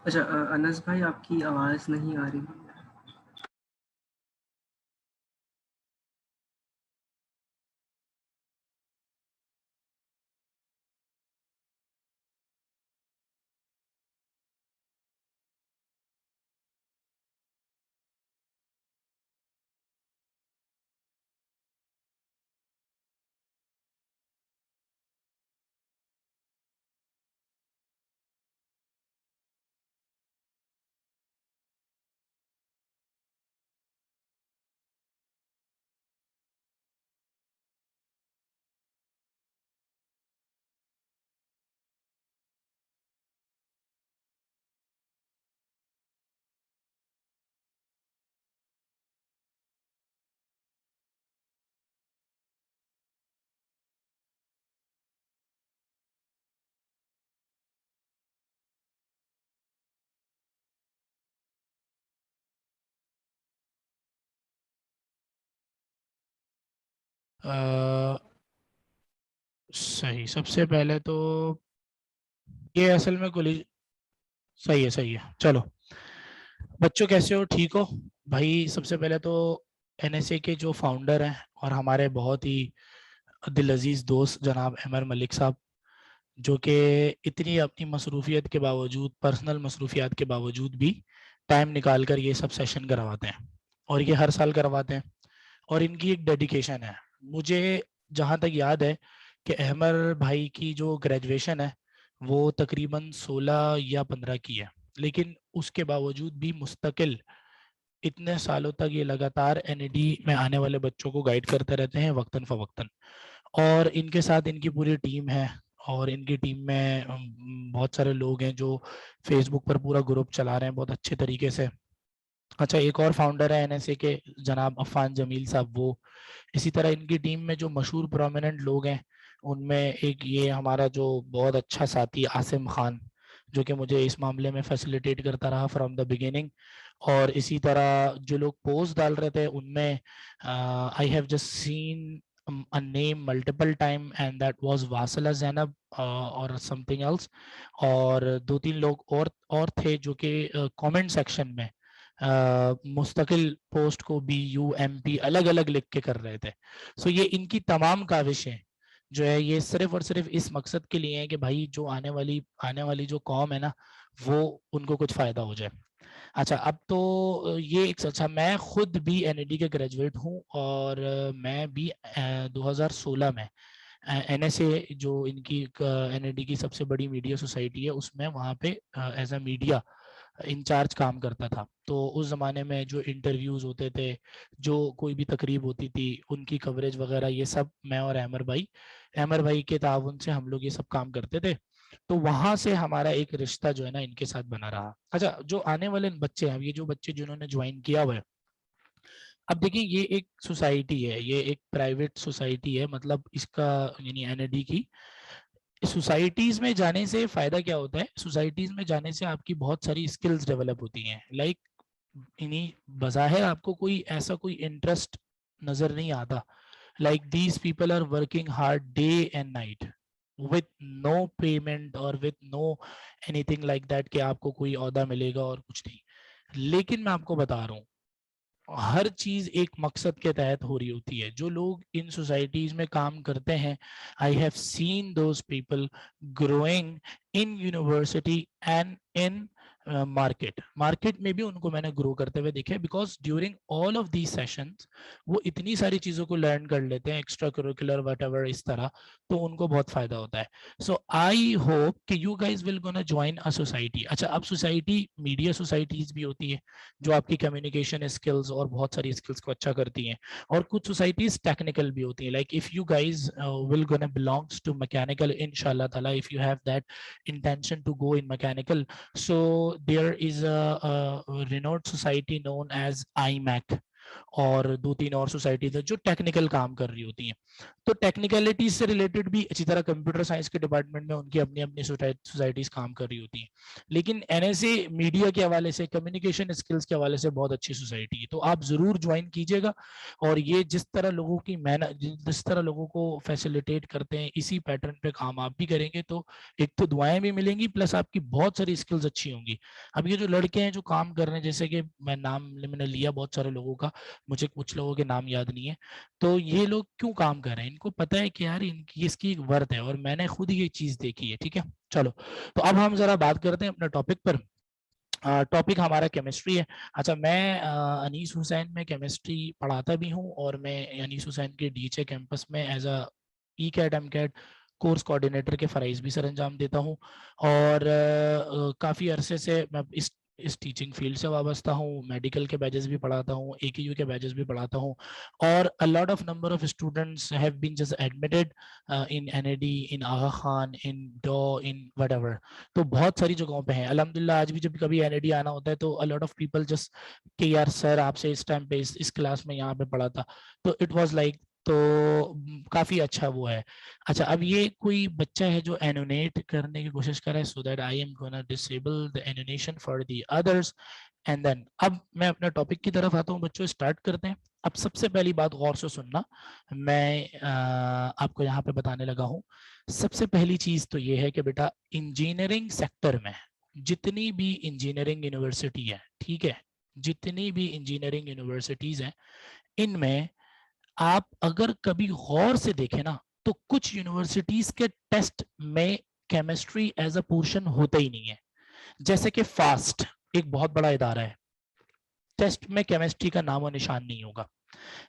अच्छा अनस भाई आपकी आवाज़ नहीं आ रही। अ, सही। सबसे पहले तो ये असल में कुली सही है, सही है। चलो बच्चों, कैसे हो? ठीक हो? भाई सबसे पहले तो एनएसए के जो फाउंडर हैं और हमारे बहुत ही दिल अजीज दोस्त जनाब अमर मलिक साहब, जो कि इतनी अपनी मसरूफियत के बावजूद, पर्सनल मसरूफियात के बावजूद भी टाइम निकाल कर ये सब सेशन करवाते हैं, और ये हर साल करवाते हैं। और इनकी एक डेडिकेशन है। मुझे जहाँ तक याद है कि अहमर भाई की जो ग्रेजुएशन है वो तकरीबन 16 या 15 की है, लेकिन उसके बावजूद भी मुस्तकिल इतने सालों तक ये लगातार एनईडी में आने वाले बच्चों को गाइड करते रहते हैं वक्तन फ़वक्तन। और इनके साथ इनकी पूरी टीम है, और इनकी टीम में बहुत सारे लोग हैं जो फेसबुक पर पूरा ग्रुप चला रहे हैं बहुत अच्छे तरीके से। अच्छा, एक और फाउंडर है एनएसए के, जनाब अफान जमील साहब, वो। इसी तरह इनकी टीम में जो मशहूर प्रोमिनेंट लोग हैं उनमें एक ये हमारा जो बहुत अच्छा साथी आसिम खान, जो कि मुझे इस मामले में फैसिलिटेट करता रहा फ्रॉम द बिगिनिंग। और इसी तरह जो लोग पोस्ट डाल रहे थे उनमें I have just seen a name multiple time, and that was Wasla Zainab और something else। और दो तीन लोग और थे जो कि कमेंट सेक्शन में मुस्तकिल पोस्ट को BUMP अलग अलग लिख के कर रहे थे। सो ये इनकी तमाम काविशें जो है ये सिर्फ और सिर्फ इस मकसद के लिए है कि भाई जो आने वाली जो कौम है ना, वो उनको कुछ फायदा हो जाए। अच्छा, अब तो ये एक अच्छा, मैं खुद भी एनईडी के ग्रेजुएट हूँ, और मैं भी 2016 में एनएसए जो इनकी एनईडी की सबसे बड़ी मीडिया सोसाइटी है उसमें वहाँ पे एज अ मीडिया इंचार्ज काम करता था। तो उस ज़माने में जो इंटरव्यूज़ होते थे, जो कोई भी तकरीब होती थी, उनकी कवरेज वगैरह, ये सब मैं और अहमर भाई के ताउन से हम लोग ये सब काम करते थे। तो वहां से हमारा एक रिश्ता जो है ना इनके साथ बना रहा। अच्छा, जो आने वाले बच्चे हैं, ये जो बच्चे जिन्होंने ज्वाइन किया हुआ है, अब देखिए ये एक सोसाइटी है, ये एक प्राइवेट सोसाइटी है, मतलब इसका यानी एनएडी की सोसाइटीज में जाने से फायदा क्या होता है? सोसाइटीज में जाने से आपकी बहुत सारी स्किल्स डेवलप होती हैं। लाइक इन्हीं बज़ाहिर आपको कोई ऐसा कोई इंटरेस्ट नजर नहीं आता। Like these people are working hard day and night with no payment और with no anything like that कि आपको कोई ओहदा मिलेगा और कुछ नहीं। लेकिन मैं आपको बता रहा हूँ, हर चीज एक मकसद के तहत हो रही होती है। जो लोग इन सोसाइटीज में काम करते हैं, आई have seen those people growing in university and in market में भी उनको मैंने ग्रो करते हुए देखे, because during all of these sessions वो इतनी सारी चीजों को लर्न कर लेते हैं, एक्स्ट्रा करिकुलर वट एवर इस तरह, तो उनको बहुत फायदा होता है। सो आई होप कि you guys will gonna join a society. अच्छा, अब सोसाइटी मीडिया सोसाइटीज भी होती है जो आपकी कम्युनिकेशन स्किल्स और बहुत सारी स्किल्स को अच्छा करती हैं, और कुछ सोसाइटीज टेक्निकल भी होती हैं। Like if you guys will gonna belongs to mechanical, इंशाल्लाह ताला, if you have that intention to go in mechanical, so there is a renowned society known as IMAC, और 2-3 और सोसाइटीज है जो टेक्निकल काम कर रही होती हैं। तो टेक्निकलिटीज से रिलेटेड भी अच्छी तरह कंप्यूटर साइंस के डिपार्टमेंट में उनकी अपनी अपनी सोसाइटीज काम कर रही होती हैं। लेकिन एनएसए मीडिया के हवाले से, कम्युनिकेशन स्किल्स के हवाले से बहुत अच्छी सोसाइटी है, तो आप जरूर ज्वाइन कीजिएगा। और ये जिस तरह लोगों की मेहनत, जिस तरह लोगों को फैसिलिटेट करते हैं, इसी पैटर्न पे काम आप भी करेंगे तो एक तो दुआएं भी मिलेंगी, प्लस आपकी बहुत सारी स्किल्स अच्छी होंगी। अब ये जो लड़के हैं जो काम कर रहे हैं, जैसे कि मैंने लिया बहुत सारे लोगों का, मुझे कुछ लोगों के नाम याद नहीं है, तो ये लोग क्यों काम कर रहे हैं, इनको पता है कि यार इनकी इसकी एक वर्थ है, और मैंने खुद ये चीज देखी है। ठीक है, चलो तो अब हम जरा बात करते हैं अपने टॉपिक पर। टॉपिक हमारा केमिस्ट्री है। अच्छा, मैं अनीस हुसैन में केमिस्ट्री पढ़ाता भी हूँ, और मैं अनीस हुसैन के डीएचए कैंपस में as a ECAT MCAT course coordinator के फराइज भी सर अंजाम देता हूँ। और काफ़ी अरसे से मैं इस टीचिंग फील्ड से वाबस्ता हूँ। मेडिकल के बैचेस भी पढ़ाता हूँ, AKU के बैचेस भी पढ़ाता हूँ, और a lot of number of students have been just admitted in NAD, in Aga Khan, in Dow, in whatever. तो बहुत सारी जगहों पे हैं अल्हम्दुलिल्लाह। आज भी जब कभी NAD आना होता है तो अ लॉट ऑफ पीपल जस्ट कि यार सर आपसे इस टाइम पे इस क्लास में यहाँ पे पढ़ा था, तो इट वाज लाइक, तो काफी अच्छा वो है। अच्छा, अब ये कोई बच्चा है जो एनोनेट करने की कोशिश कर रहा है, so that I am gonna disable the annotation for the others, and then अब मैं अपने टॉपिक की तरफ आता हूँ। बच्चों स्टार्ट करते हैं। अब सबसे पहली बात गौर से सुनना, मैं आपको यहाँ पे बताने लगा हूँ। सबसे पहली चीज तो ये है कि बेटा इंजीनियरिंग सेक्टर में जितनी भी इंजीनियरिंग यूनिवर्सिटी है, ठीक है, जितनी भी इंजीनियरिंग यूनिवर्सिटीज हैं, इनमें आप अगर कभी गौर से देखें ना, तो कुछ यूनिवर्सिटीज के टेस्ट में केमिस्ट्री एज अ पोर्शन होता ही नहीं है। जैसे कि फास्ट एक बहुत बड़ा इदारा है, टेस्ट में केमिस्ट्री का नामो निशान नहीं होगा।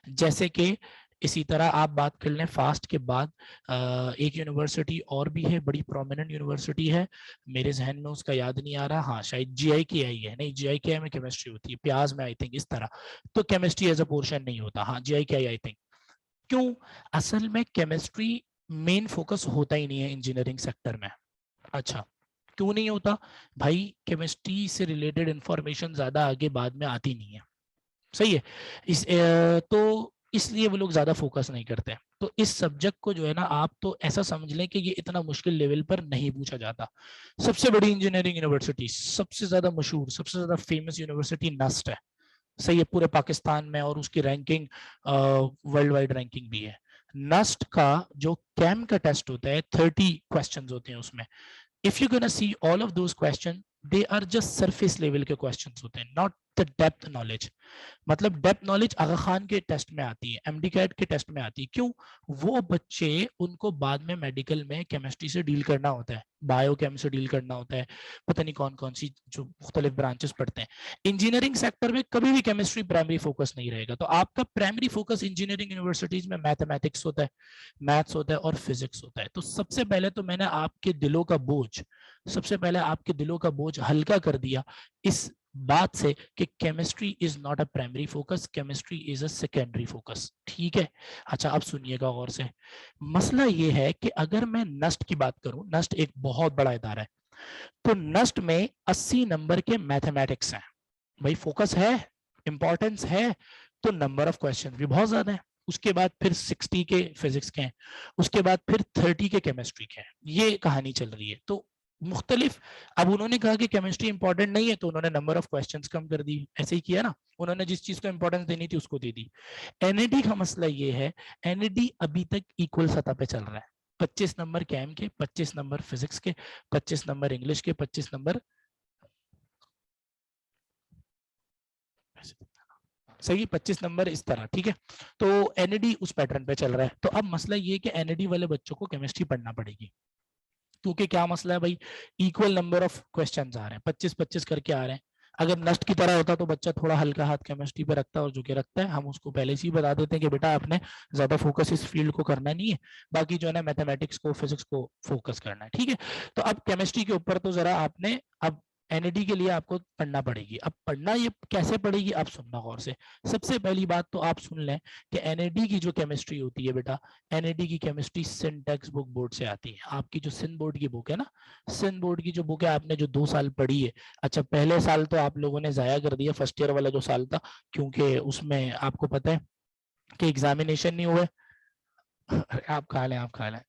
जैसे कि इसी तरह आप बात कर लें फास्ट के बाद एक यूनिवर्सिटी और भी है, बड़ी प्रोमिनेंट यूनिवर्सिटी है, मेरे जहन में उसका याद नहीं आ रहा, हाँ शायद GIKI है, नहीं GIKI में केमिस्ट्री होती है, प्याज में आई थिंक इस तरह, तो केमिस्ट्री एज अ पोर्शन नहीं होता। हाँ GIKI आई थिंक। क्यों? असल में केमिस्ट्री मेन फोकस होता ही नहीं है इंजीनियरिंग सेक्टर में। अच्छा, क्यों नहीं होता भाई? केमिस्ट्री से रिलेटेड इंफॉर्मेशन ज्यादा आगे बाद में आती नहीं है, सही है। तो इसलिए वो लोग ज्यादा फोकस नहीं करते। तो इस सब्जेक्ट को जो है ना, आप तो ऐसा समझ लें कि ये इतना मुश्किल लेवल पर नहीं पूछा जाता। सबसे बड़ी इंजीनियरिंग यूनिवर्सिटी, सबसे ज्यादा मशहूर, सबसे ज्यादा फेमस यूनिवर्सिटी नस्ट है, सही है, पूरे पाकिस्तान में, और उसकी रैंकिंग वर्ल्ड वाइड रैंकिंग भी है। नस्ट का जो कैम का टेस्ट होता है, 30 क्वेश्चंस होते हैं उसमें। If you gonna see all of those question, they are just surface level के क्वेश्चंस होते हैं, नॉट द डेप्थ नॉलेज। मतलब डेप्थ नॉलेज आगा खान के टेस्ट में आती है, MD कैट के टेस्ट में आती है। क्यों? वो बच्चे, उनको बाद में मेडिकल में केमिस्ट्री से डील करना होता है, बायोकेम से डील करना होता है, पता नहीं कौन कौन सी जो मुख्तलिफ ब्रांचेस पढ़ते हैं। इंजीनियरिंग सेक्टर में कभी भी केमिस्ट्री प्राइमरी फोकस नहीं रहेगा। तो आपका प्राइमरी फोकस इंजीनियरिंग यूनिवर्सिटीज में मैथमेटिक्स होता है, मैथ्स होता है और फिजिक्स होता है। तो सबसे पहले तो मैंने आपके दिलों का बोझ, सबसे पहले आपके दिलों का बोझ हल्का कर दिया इस बात से कि chemistry is not a primary focus, chemistry is a secondary focus. ठीक है, अच्छा अब सुनिएगा गौर से। मसला ये है कि अगर मैं नस्ट की बात करूं, नस्ट एक बहुत बड़ा इदारा है, तो नस्ट में 80 नंबर के मैथमेटिक्स हैं। भाई फोकस है, इंपॉर्टेंस है, तो नंबर ऑफ क्वेश्चन भी बहुत ज्यादा है। उसके बाद फिर 60 के फिजिक्स के हैं, उसके बाद फिर 30 के केमिस्ट्री के हैं। ये कहानी चल रही है। तो मुख्तलिफ, अब उन्होंने कहा कि केमिस्ट्री इंपॉर्टेंट नहीं है, तो उन्होंने नंबर ऑफ क्वेश्चंस कम कर दी। ऐसे ही किया ना, उन्होंने जिस चीज को इंपॉर्टेंस देनी थी उसको दे दी। NAD का मसला ये है, NAD अभी तक इक्वल सतह पे चल रहा है। 25 नंबर कैम के, 25 नंबर फिजिक्स के, 25 नंबर इंग्लिश के, 25 नंबर, सही, 25 नंबर इस तरह। ठीक है, तो NAD उस पैटर्न पे चल रहा है। तो अब मसला ये है कि NAD वाले बच्चों को केमिस्ट्री पढ़ना पड़ेगी, क्योंकि क्या मसला है भाई, इक्वल नंबर ऑफ क्वेश्चंस आ रहे हैं, 25-25 करके आ रहे हैं। अगर नस्ट की तरह होता तो बच्चा थोड़ा हल्का हाथ केमिस्ट्री पे रखता, और जो कि रखता है, हम उसको पहले से ही बता देते हैं कि बेटा आपने ज्यादा फोकस इस फील्ड को करना नहीं है, बाकी जो है ना मैथमेटिक्स को, फिजिक्स को फोकस करना है। ठीक है, तो अब केमिस्ट्री के ऊपर तो जरा आपने अब NAD के लिए आपको पढ़ना पड़ेगी। अब पढ़ना ये कैसे पड़ेगी, आप सुनना गौर से। सबसे पहली बात तो आप सुन लें कि NAD की जो केमिस्ट्री होती है बेटा, NAD की chemistry Sindh text book board से आती है। आपकी जो सिंध बोर्ड की बुक है ना, सिंध बोर्ड की जो बुक है, आपने जो 2 साल पढ़ी है, अच्छा पहले साल तो आप लोगों ने जाया कर दिया, फर्स्ट ईयर वाला जो साल था, क्योंकि उसमें आपको पता है कि एग्जामिनेशन नहीं हुए। आप खा लें, आप खा लें,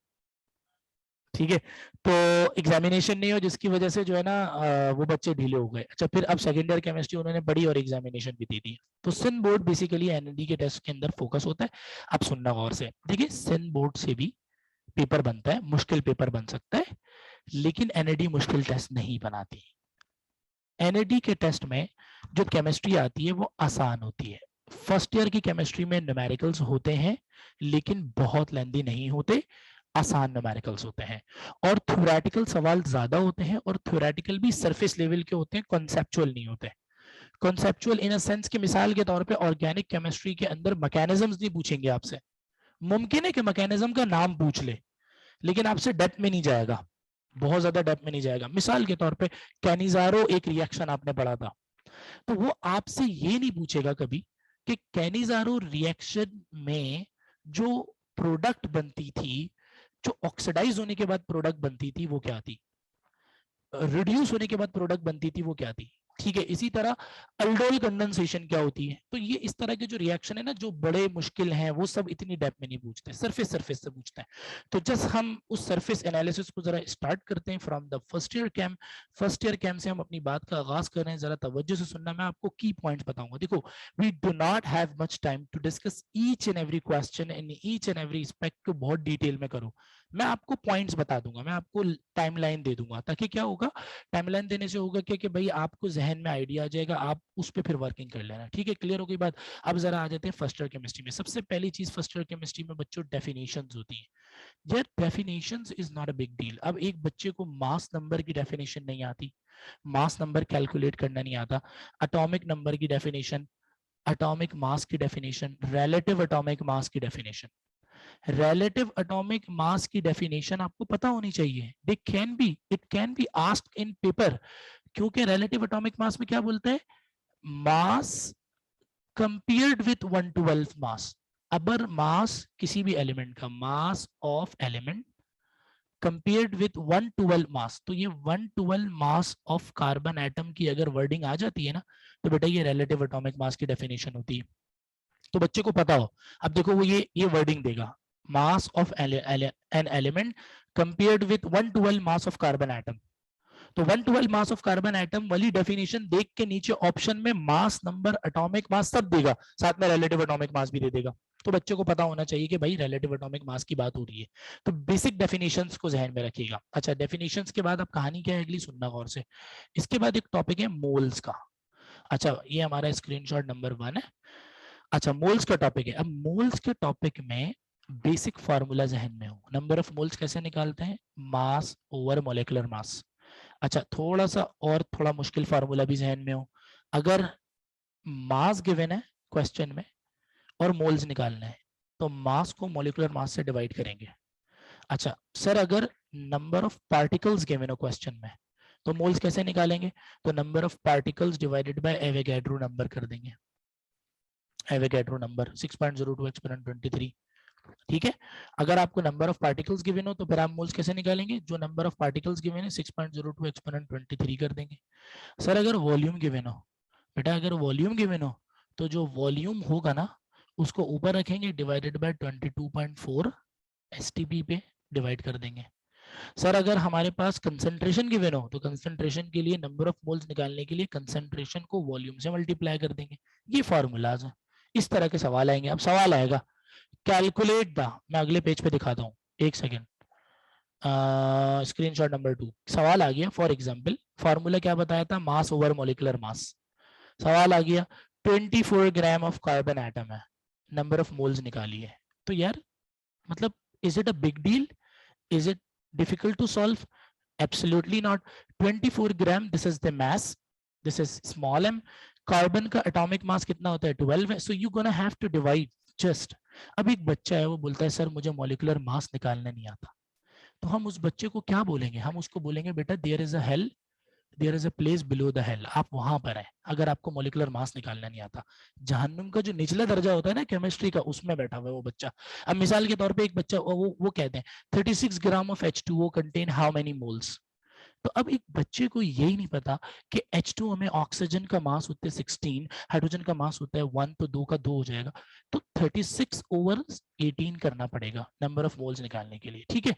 ठीक है। तो एग्जामिनेशन नहीं हो, जिसकी वजह से जो है ना वो बच्चे ढीले हो गए। अच्छा, फिर अब सेकेंड ईयर केमिस्ट्री उन्होंने पढ़ी और एग्जामिनेशन भी दे दी। तो सिंध बोर्ड बेसिकली NAD के टेस्ट के अंदर फोकस होता है। अब सुनना गौर से, देखिए सिंध बोर्ड से भी पेपर बनता है, मुश्किल पेपर बन सकता है, लेकिन NAD मुश्किल टेस्ट नहीं बनाती। NAD के टेस्ट में जो केमिस्ट्री आती है वो आसान होती है। फर्स्ट ईयर की केमिस्ट्री में न्यूमेरिकल्स होते हैं, लेकिन बहुत लेंदी नहीं होते, आसान न्यूमेरिकल्स होते हैं। और थ्योरेटिकल सवाल ज्यादा होते हैं, और थ्योरेटिकल भी सरफेस लेवल के होते हैं, कॉन्सेप्चुअल नहीं होते। कॉन्सेप्चुअल इन अ सेंस कि मिसाल के तौर पे ऑर्गेनिक केमिस्ट्री के अंदर मैकेनिज्म्स नहीं पूछेंगे आपसे। मुमकिन है कि मैकेनिज्म का नाम पूछ ले, लेकिन आपसे डेप्थ में नहीं जाएगा, बहुत ज्यादा डेप्थ में नहीं जाएगा। मिसाल के तौर पे कैनिजारो एक रिएक्शन आपने पढ़ा था, तो वो आपसे ये नहीं पूछेगा कभी कि कैनिजारो रिएक्शन में जो प्रोडक्ट बनती थी, जो ऑक्सीडाइज होने के बाद प्रोडक्ट बनती थी, वो क्या थी, रिड्यूस होने के बाद प्रोडक्ट बनती थी, वो क्या थी। ठीक है, इसी तरह अल्डोल कंडेंसेशन क्या होती है। तो ये इस तरह के जो रिएक्शन है ना, जो बड़े मुश्किल हैं, वो सब इतनी डेप्थ में नहीं पूछते, सरफेस सरफेस से पूछते हैं। तो जस्ट हम उस सरफेस एनालिसिस को जरा स्टार्ट करते हैं from the first year camp. First year camp से हम अपनी बात का आगाज कर रहे हैं, जरा तवज्जो से सुनना, मैं आपको की पॉइंट्स बताऊंगा। देखो, we do not have much time to discuss each and every question in each and every aspect को बहुत डिटेल में करूं। मैं आपको पॉइंट्स बता दूंगा, मैं आपको टाइमलाइन दे दूंगा, ताकि क्या होगा, टाइमलाइन देने से होगा क्या कि भाई आपको जहन में आइडिया आ जाएगा, आप उस पर फिर वर्किंग कर लेना। ठीक है, क्लियर हो गई बात। अब जरा आ जाते हैं फर्स्ट ईयर केमिस्ट्री में। सबसे पहली चीज फर्स्ट ईयर केमिस्ट्री में बच्चों डेफिनेशंस होती हैं। यार definitions is not a big deal. अब एक बच्चे को मास नंबर की डेफिनेशन नहीं आती, मास नंबर कैलकुलेट करना नहीं आता, एटॉमिक नंबर की डेफिनेशन, एटॉमिक मास की डेफिनेशन, रिलेटिव एटॉमिक मास की डेफिनेशन, relative atomic mass की definition आपको पता होनी चाहिए। It can be asked in paper, क्योंकि relative atomic mass में क्या बोलता है, mass compared with 112 mass। अगर मास किसी भी एलिमेंट का, mass of element compared with 112 मास, तो ये 112 मास ऑफ कार्बन एटम की अगर वर्डिंग आ जाती है ना, तो बेटा ये रिलेटिव एटॉमिक मास की डेफिनेशन होती है। तो बच्चे को पता हो। अब देखो वो ये वर्डिंग देगा, mass of an element compared with 112 mass of carbon atom. तो 112 मास ऑफ कार्बन एटम वाली डेफिनेशन देख के नीचे ऑप्शन में मास नंबर, एटॉमिक मास सब देगा, साथ में रिलेटिव एटॉमिक मास भी दे देगा। तो बच्चे को पता होना चाहिए कि भाई रिलेटिव एटॉमिक मास की बात हो रही है। तो बेसिक डेफिनेशंस को जहन में रखिएगा। अच्छा, डेफिनेशंस के बाद अब कहानी क्या है अगली, सुनना गौर से। इसके बाद एक टॉपिक है मोल्स का। अच्छा, ये हमारा स्क्रीनशॉट नंबर 1 है। अच्छा, मोल्स का टॉपिक है। अब मोल्स के टॉपिक में बेसिक फार्मूला जहन में हो, नंबर ऑफ मोल्स कैसे निकालते हैं, मास ओवर मोलेकुलर मास। अच्छा, थोड़ा सा और थोड़ा मुश्किल फार्मूला भी जहन में हो, अगर मास गिवन है क्वेश्चन में और मोल्स निकालना है, तो मास को मोलिकुलर मास से डिवाइड करेंगे। अच्छा सर, अगर नंबर ऑफ पार्टिकल्स गिवन हो क्वेश्चन में, तो मोल्स कैसे निकालेंगे, तो number of particles divided by Avogadro number कर देंगे। Avogadro number 6.02 exponent 23। ठीक है, अगर आपको नंबर ऑफ पार्टिकल्स गिवन हो तो फिर आप मोल्स कैसे निकालेंगे, जो नंबर ऑफ पार्टिकल्स गिवन है 6.02 एक्सपोनेंट 23 कर देंगे। सर अगर वॉल्यूम गिवन हो, बेटा अगर वॉल्यूम गिवन हो तो जो वॉल्यूम होगा ना उसको ऊपर रखेंगे, डिवाइडेड बाय 22.4 एसटीपी पे डिवाइड कर देंगे। सर अगर हमारे पास कंसंट्रेशन गिवन हो तो कंसंट्रेशन के लिए, नंबर ऑफ मोल्स निकालने के लिए कंसंट्रेशन को वॉल्यूम से मल्टीप्लाई कर देंगे। ये फॉर्मूलाज है। इस तरह के सवाल आएंगे। अब सवाल आएगा कैलकुलेट द, मैं अगले पेज पे दिखाता हूँ, एक सेकेंड, स्क्रीनशॉट नंबर 2 सवाल आ गया। फॉर एग्जांपल फॉर्मूला क्या बताया था, मास ओवर मॉलिक्यूलर मास। सवाल आ गया 24 ग्राम ऑफ कार्बन एटम है, नंबर ऑफ मोल्स निकालिए। तो यार मतलब is it a big deal, is it difficult to solve? Absolutely not. 24 gram, this is the mass, this is small m. Carbon का atomic mass कितना होता है, 12 है। So you gonna have to divide just. अब एक बच्चा है वो बोलता है सर मुझे मॉलिक्यूलर मास निकालना नहीं आता, तो हम उस बच्चे को क्या बोलेंगे, हम उसको बोलेंगे बेटा there is a hell, there is a place below the hell, आप वहां पर है। अगर आपको मोलिकुलर मास निकालना नहीं आता, जहन्नुम का जो निचला दर्जा होता है ना केमिस्ट्री का, उसमें बैठा हुआ है वो बच्चा। अब मिसाल के तौर पे एक बच्चा वो कहते हैं 36 gram of H2O contain how many moles. तो अब एक बच्चे को यही नहीं पता कि H2O में ऑक्सीजन का मास होता है 16, हाइड्रोजन का मास होता है 1, तो 2 का 2 हो जाएगा। तो 36/18 करना पड़ेगा नंबर ऑफ मोल्स निकालने के लिए, ठीक है।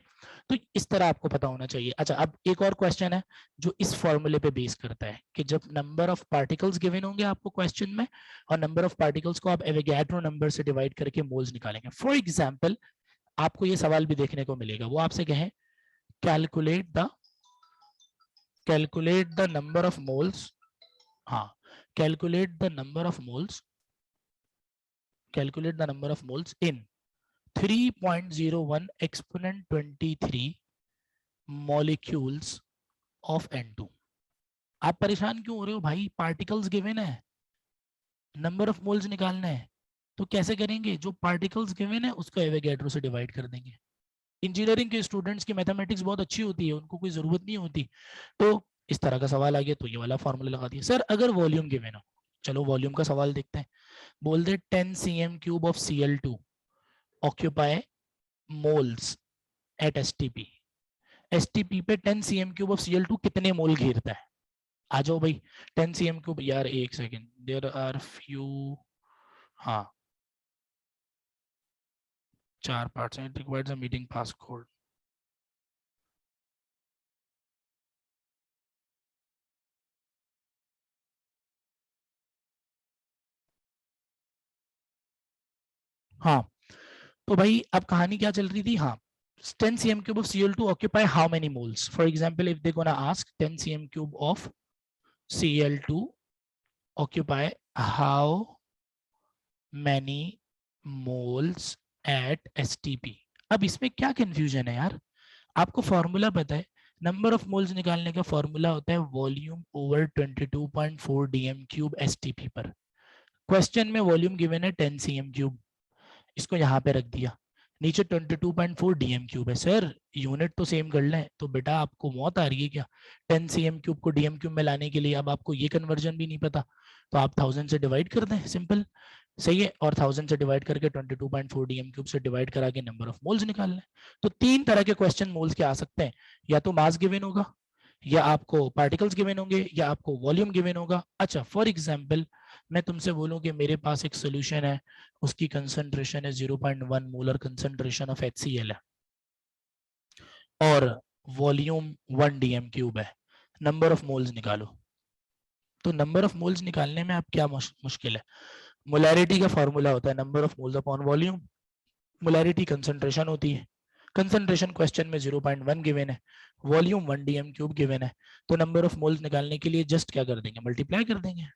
तो इस तरह आपको पता होना चाहिए। अच्छा, अब एक और क्वेश्चन है जो इस फॉर्मूले पे बेस करता है कि जब नंबर ऑफ पार्टिकल्स गिवन होंगे आपको क्वेश्चन में, और नंबर ऑफ पार्टिकल्स को आप एवोगैड्रो नंबर से डिवाइड करके मोल्स निकालेंगे। फॉर एग्जाम्पल आपको ये सवाल भी देखने को मिलेगा, वो आपसे कहें calculate the number of moles, हाँ, calculate the number of moles in 3.01 exponent 23 molecules of N2। आप परेशान क्यों हो रहे हो भाई, पार्टिकल्स गिवन है, नंबर ऑफ मोल्स निकालना है, तो कैसे करेंगे? जो पार्टिकल्स गिवन है उसको एवोगैड्रो से डिवाइड कर देंगे। इंजीनियरिंग के स्टूडेंट्स की मैथमेटिक्स बहुत अच्छी होती है, उनको कोई जरूरत नहीं होती। तो इस तरह का सवाल आ गया तो ये वाला फॉर्मूला लगा दिया। सर अगर वॉल्यूम गिवन हो, चलो वॉल्यूम का सवाल देखते हैं। बोल दे 10 cm³ of Cl2 occupy moles at STP। STP पे 10 cm³ ऑफ Cl2 कितने मोल घेरता है? आ जाओ भाई, 10 cm³ यार, एक सेकेंड, देयर आर फ्यू, हाँ 4 पार्ट्स हैं, it requires a meeting pass code. हाँ, तो भाई अब कहानी क्या चल रही थी? हाँ, 10 cm³ of Cl2 occupy how many moles? For example, if they're gonna ask 10 cm³ of Cl2 occupy how many moles at STP। अब इसमें क्या कंफ्यूजन है यार? आपको फॉर्मूला पता है, नंबर ऑफ मोल्स निकालने का फॉर्मूला होता है वॉल्यूम ओवर 22.4 dm³ STP पर। क्वेश्चन में वॉल्यूम गिवन है 10 cm³, इसको यहाँ पे रख दिया, नीचे 22.4 dm³ है। सर यूनिट तो सेम कर लें, तो बेटा आपको मौत आ रही है क्या? 10 cm³ को dm³ में लाने के लिए अब आपको ये कन्वर्जन भी नहीं पता, तो आप 1000 से डिवाइड कर दें, सिंपल, सही है। और 1000 से डिवाइड करके 22.4 dm³ से डिवाइड करा के नंबर ऑफ मोल्स निकाल लें। तो 3 तरह के क्वेश्चन मोल्स के आ सकते हैं, या तो मास गिवन होगा, या आपको पार्टिकल्स गिवन होंगे, या आपको वॉल्यूम गिवन होगा। अच्छा, फॉर एग्जांपल मैं तुमसे बोलूं कि मेरे पास एक सोल्यूशन है, उसकी कंसंट्रेशन है 0.1 मोलर कंसंट्रेशन ऑफ HCl है, और वॉल्यूम 1 dm³ है, नंबर ऑफ मोल्स निकालो। तो नंबर ऑफ मोल्स निकालने में अब क्या मुश्किल है? मोलैरिटी का फॉर्मूला होता है number of moles upon volume. Molarity concentration होती है, कंसंट्रेशन क्वेश्चन में 0.1 गिवन है, वॉल्यूम 1 dm³ गिवन है, तो नंबर ऑफ मोल्स निकालने के लिए जस्ट क्या कर देंगे? मल्टीप्लाई कर देंगे।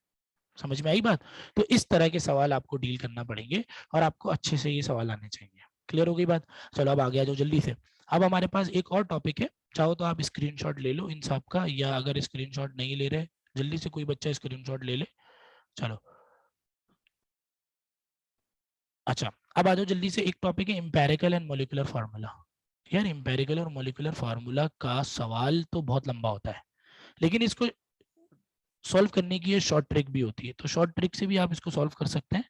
समझ में आई बात? तो इस तरह के सवाल आपको डील करना पड़ेंगे, और आपको अच्छे से ये सवाल आने चाहिए। क्लियर हो गई बात? चलो अब आगे आ जाओ जल्दी से। अब हमारे पास एक और टॉपिक है, चाहो तो आप स्क्रीनशॉट ले लो इन सब का, या अगर स्क्रीनशॉट नहीं ले रहे, जल्दी से कोई बच्चा स्क्रीनशॉट ले ले। चलो, अच्छा अब आ जाओ जल्दी से। एक टॉपिक है एम्पेरिकल एंड मॉलिक्यूलर फार्मूला। यार एम्पेरिकल और मॉलिक्यूलर फार्मूला का सवाल तो बहुत लंबा होता है, लेकिन इसको सॉल्व करने की ये शॉर्ट ट्रिक भी होती है, तो शॉर्ट ट्रिक से भी आप इसको सॉल्व कर सकते हैं,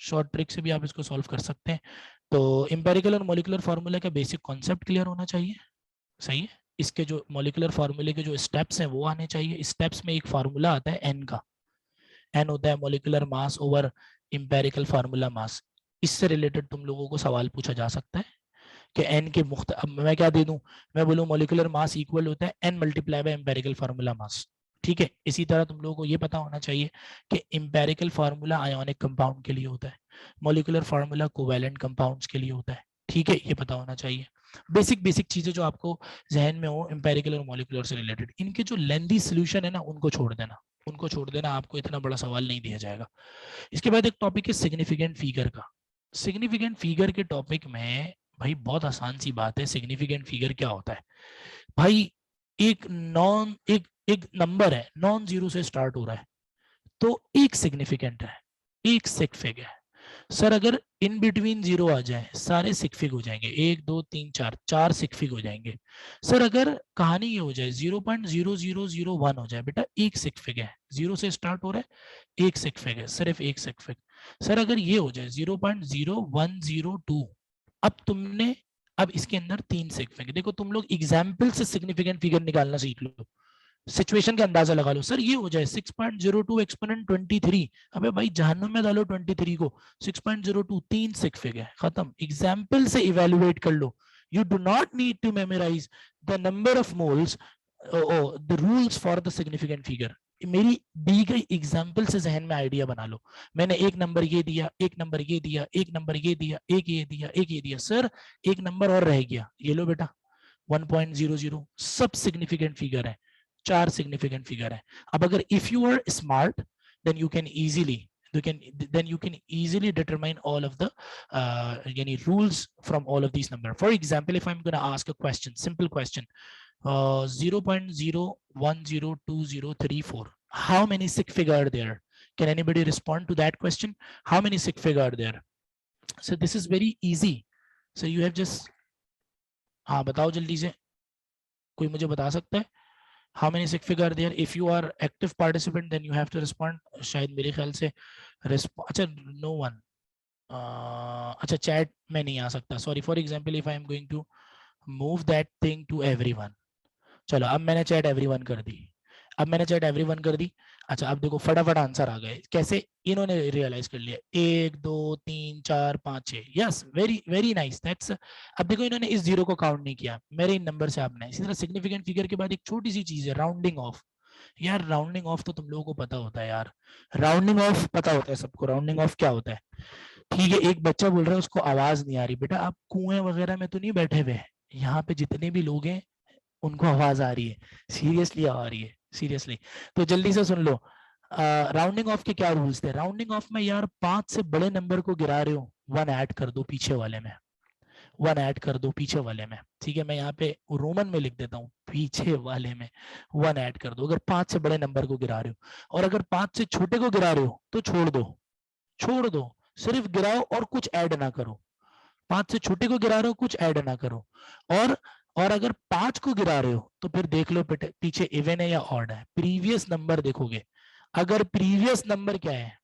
शॉर्ट ट्रिक से भी आप इसको सॉल्व कर सकते हैं। तो एम्पेरिकल और मॉलिक्यूलर फार्मूला का बेसिक कॉन्सेप्ट क्लियर होना चाहिए, सही है। इसके जो मॉलिक्यूलर फार्मूले के जो स्टेप्स हैं वो आने चाहिए। स्टेप्स में एक फार्मूला आता है एन का, एन होता है molecular mass over empirical formula मास। इससे रिलेटेड तुम लोगों को सवाल पूछा जा सकता है कि एन के अब मैं क्या दे दूं, मैं बोलूं मॉलिक्यूलर मास इक्वल होता है N multiply by empirical formula mass, ठीक है। इसी तरह तुम लोगों को ये पता होना चाहिए कि एम्पेरिकल फार्मूला आयोनिक कंपाउंड के लिए होता है, मॉलिक्यूलर फार्मूला कोवैलेंट कंपाउंड्स के लिए होता है, ठीक है, ये पता होना चाहिए। बेसिक बेसिक चीजें जो आपको जहन में हो एम्पेरिकल और मॉलिक्यूलर से रिलेटेड। इनके जो लेंथी सोल्यूशन है ना, उनको छोड़ देना, उनको छोड़ देना, आपको इतना बड़ा सवाल नहीं दिया जाएगा। इसके बाद एक टॉपिक है सिग्निफिकेंट फिगर का। सिग्निफिकेंट फिगर के टॉपिक में भाई बहुत आसान सी बात है, सिग्निफिकेंट फिगर क्या होता है भाई? एक एक नंबर है, नॉन जीरो से स्टार्ट हो रहा है, तो एक सिग्निफिकेंट है, एक सिग फिग है। सर अगर इन बिटवीन जीरो आ जाए सारे सिक्फिक हो जाएंगे, 1 2 3 4 4 सिक्फिक हो जाएंगे। सर अगर कहानी ये हो जाए 0.0001 हो जाए, बेटा एक सिक्फिक है, जीरो से स्टार्ट हो रहा है, एक सिक्फिक है, सिर्फ एक सिक्फिक। सर अगर ये हो जाए 0.0102, अब तुमने, अब इसके अंदर तीन सिक्फिक, देखो तुम लोग एग्जाम्पल से सिग्निफिकेंट फिगर निकालना सीख लो, सिचुएशन का अंदाजा लगा लो। सर ये हो जाए 6.02 एक्सपोनेंट 23, अबे भाई जहन्नुम में डालो 23 को, 6.02 तीन सिक्फिक है, खत्म। एग्जाम्पल से इवेलुएट कर लो, you do not need to memorize the number of moles, the rules for the significant figure. मेरी दी गई एग्जाम्पल से जहन में आइडिया बना लो, मैंने एक नंबर ये दिया, एक नंबर ये दिया, एक नंबर ये दिया, एक ये दिया, एक ये दिया, सर एक नंबर और रह गया, ये लो बेटा 1.00, सब सिग्निफिकेंट फिगर है, चार सिग्निफिकेंट फिगर है। अब अगर if you are smart then you can easily determine all of the rules from all of these numbers. For example, if I'm going to ask a question, simple question, 0.010203, how many sig figure are there? Can anybody respond to that question? How many sig figure are there? So this is very easy. So you have just, हाँ बताओ जल्दी से, कोई मुझे बता सकता है? How many sig figure are there? If you are active participant, then you have to respond. शायद मेरे ख्याल से अच्छा no one. अच्छा चैट में नहीं आ सकता, sorry. For example if I am going to move that thing to everyone, चलो अब मैंने चैट एवरीवन कर दी, अब मैंने चैट एवरीवन कर दी। अच्छा अब देखो फटाफट आंसर आ गए, कैसे इन्होंने रियलाइज कर लिया, 1 2 3 4 5 6, yes very very nice, that's. अब देखो इन्होंने इस जीरो को काउंट नहीं किया, मेरे इन नंबर से आपने। इसी तरह सिग्निफिकेंट फिगर के बाद एक छोटी सी चीज है, राउंडिंग ऑफ। यार राउंडिंग ऑफ तो तुम लोगों को पता होता है यार, राउंडिंग ऑफ पता होता है सबको, राउंडिंग ऑफ क्या होता है। ठीक है, एक बच्चा बोल रहा है उसको आवाज नहीं आ रही, बेटा आप कुएं वगैरह में तो नहीं बैठे हुए, यहाँ पे जितने भी लोग हैं उनको आवाज आ रही है, सीरियसली आ रही है, सीरियसली। तो जल्दी से सुन लो, राउंडिंग ऑफ के क्या रूल्स थे। राउंडिंग ऑफ में यार 5 से बड़े नंबर को गिरा रहे हो, 1 ऐड कर दो पीछे वाले में, 1 ऐड कर दो पीछे वाले में। ठीक है, मैं यहाँ पे रोमन में लिख देता हूँ, पीछे वाले में 1 ऐड कर दो, अगर 5 से बड़े नंबर को गिरा रहे हो। और अगर 5 से छोटे को गिरा रहे हो तो छोड़ दो, छोड़ दो, सिर्फ गिराओ और कुछ ऐड ना करो। 5 से छोटे को गिरा रहे हो, कुछ ऐड ना करो। और अगर 5 को गिरा रहे हो तो फिर देख लो पीछे इवन है या ऑड है, प्रीवियस नंबर देखोगे। अगर प्रीवियस नंबर क्या है,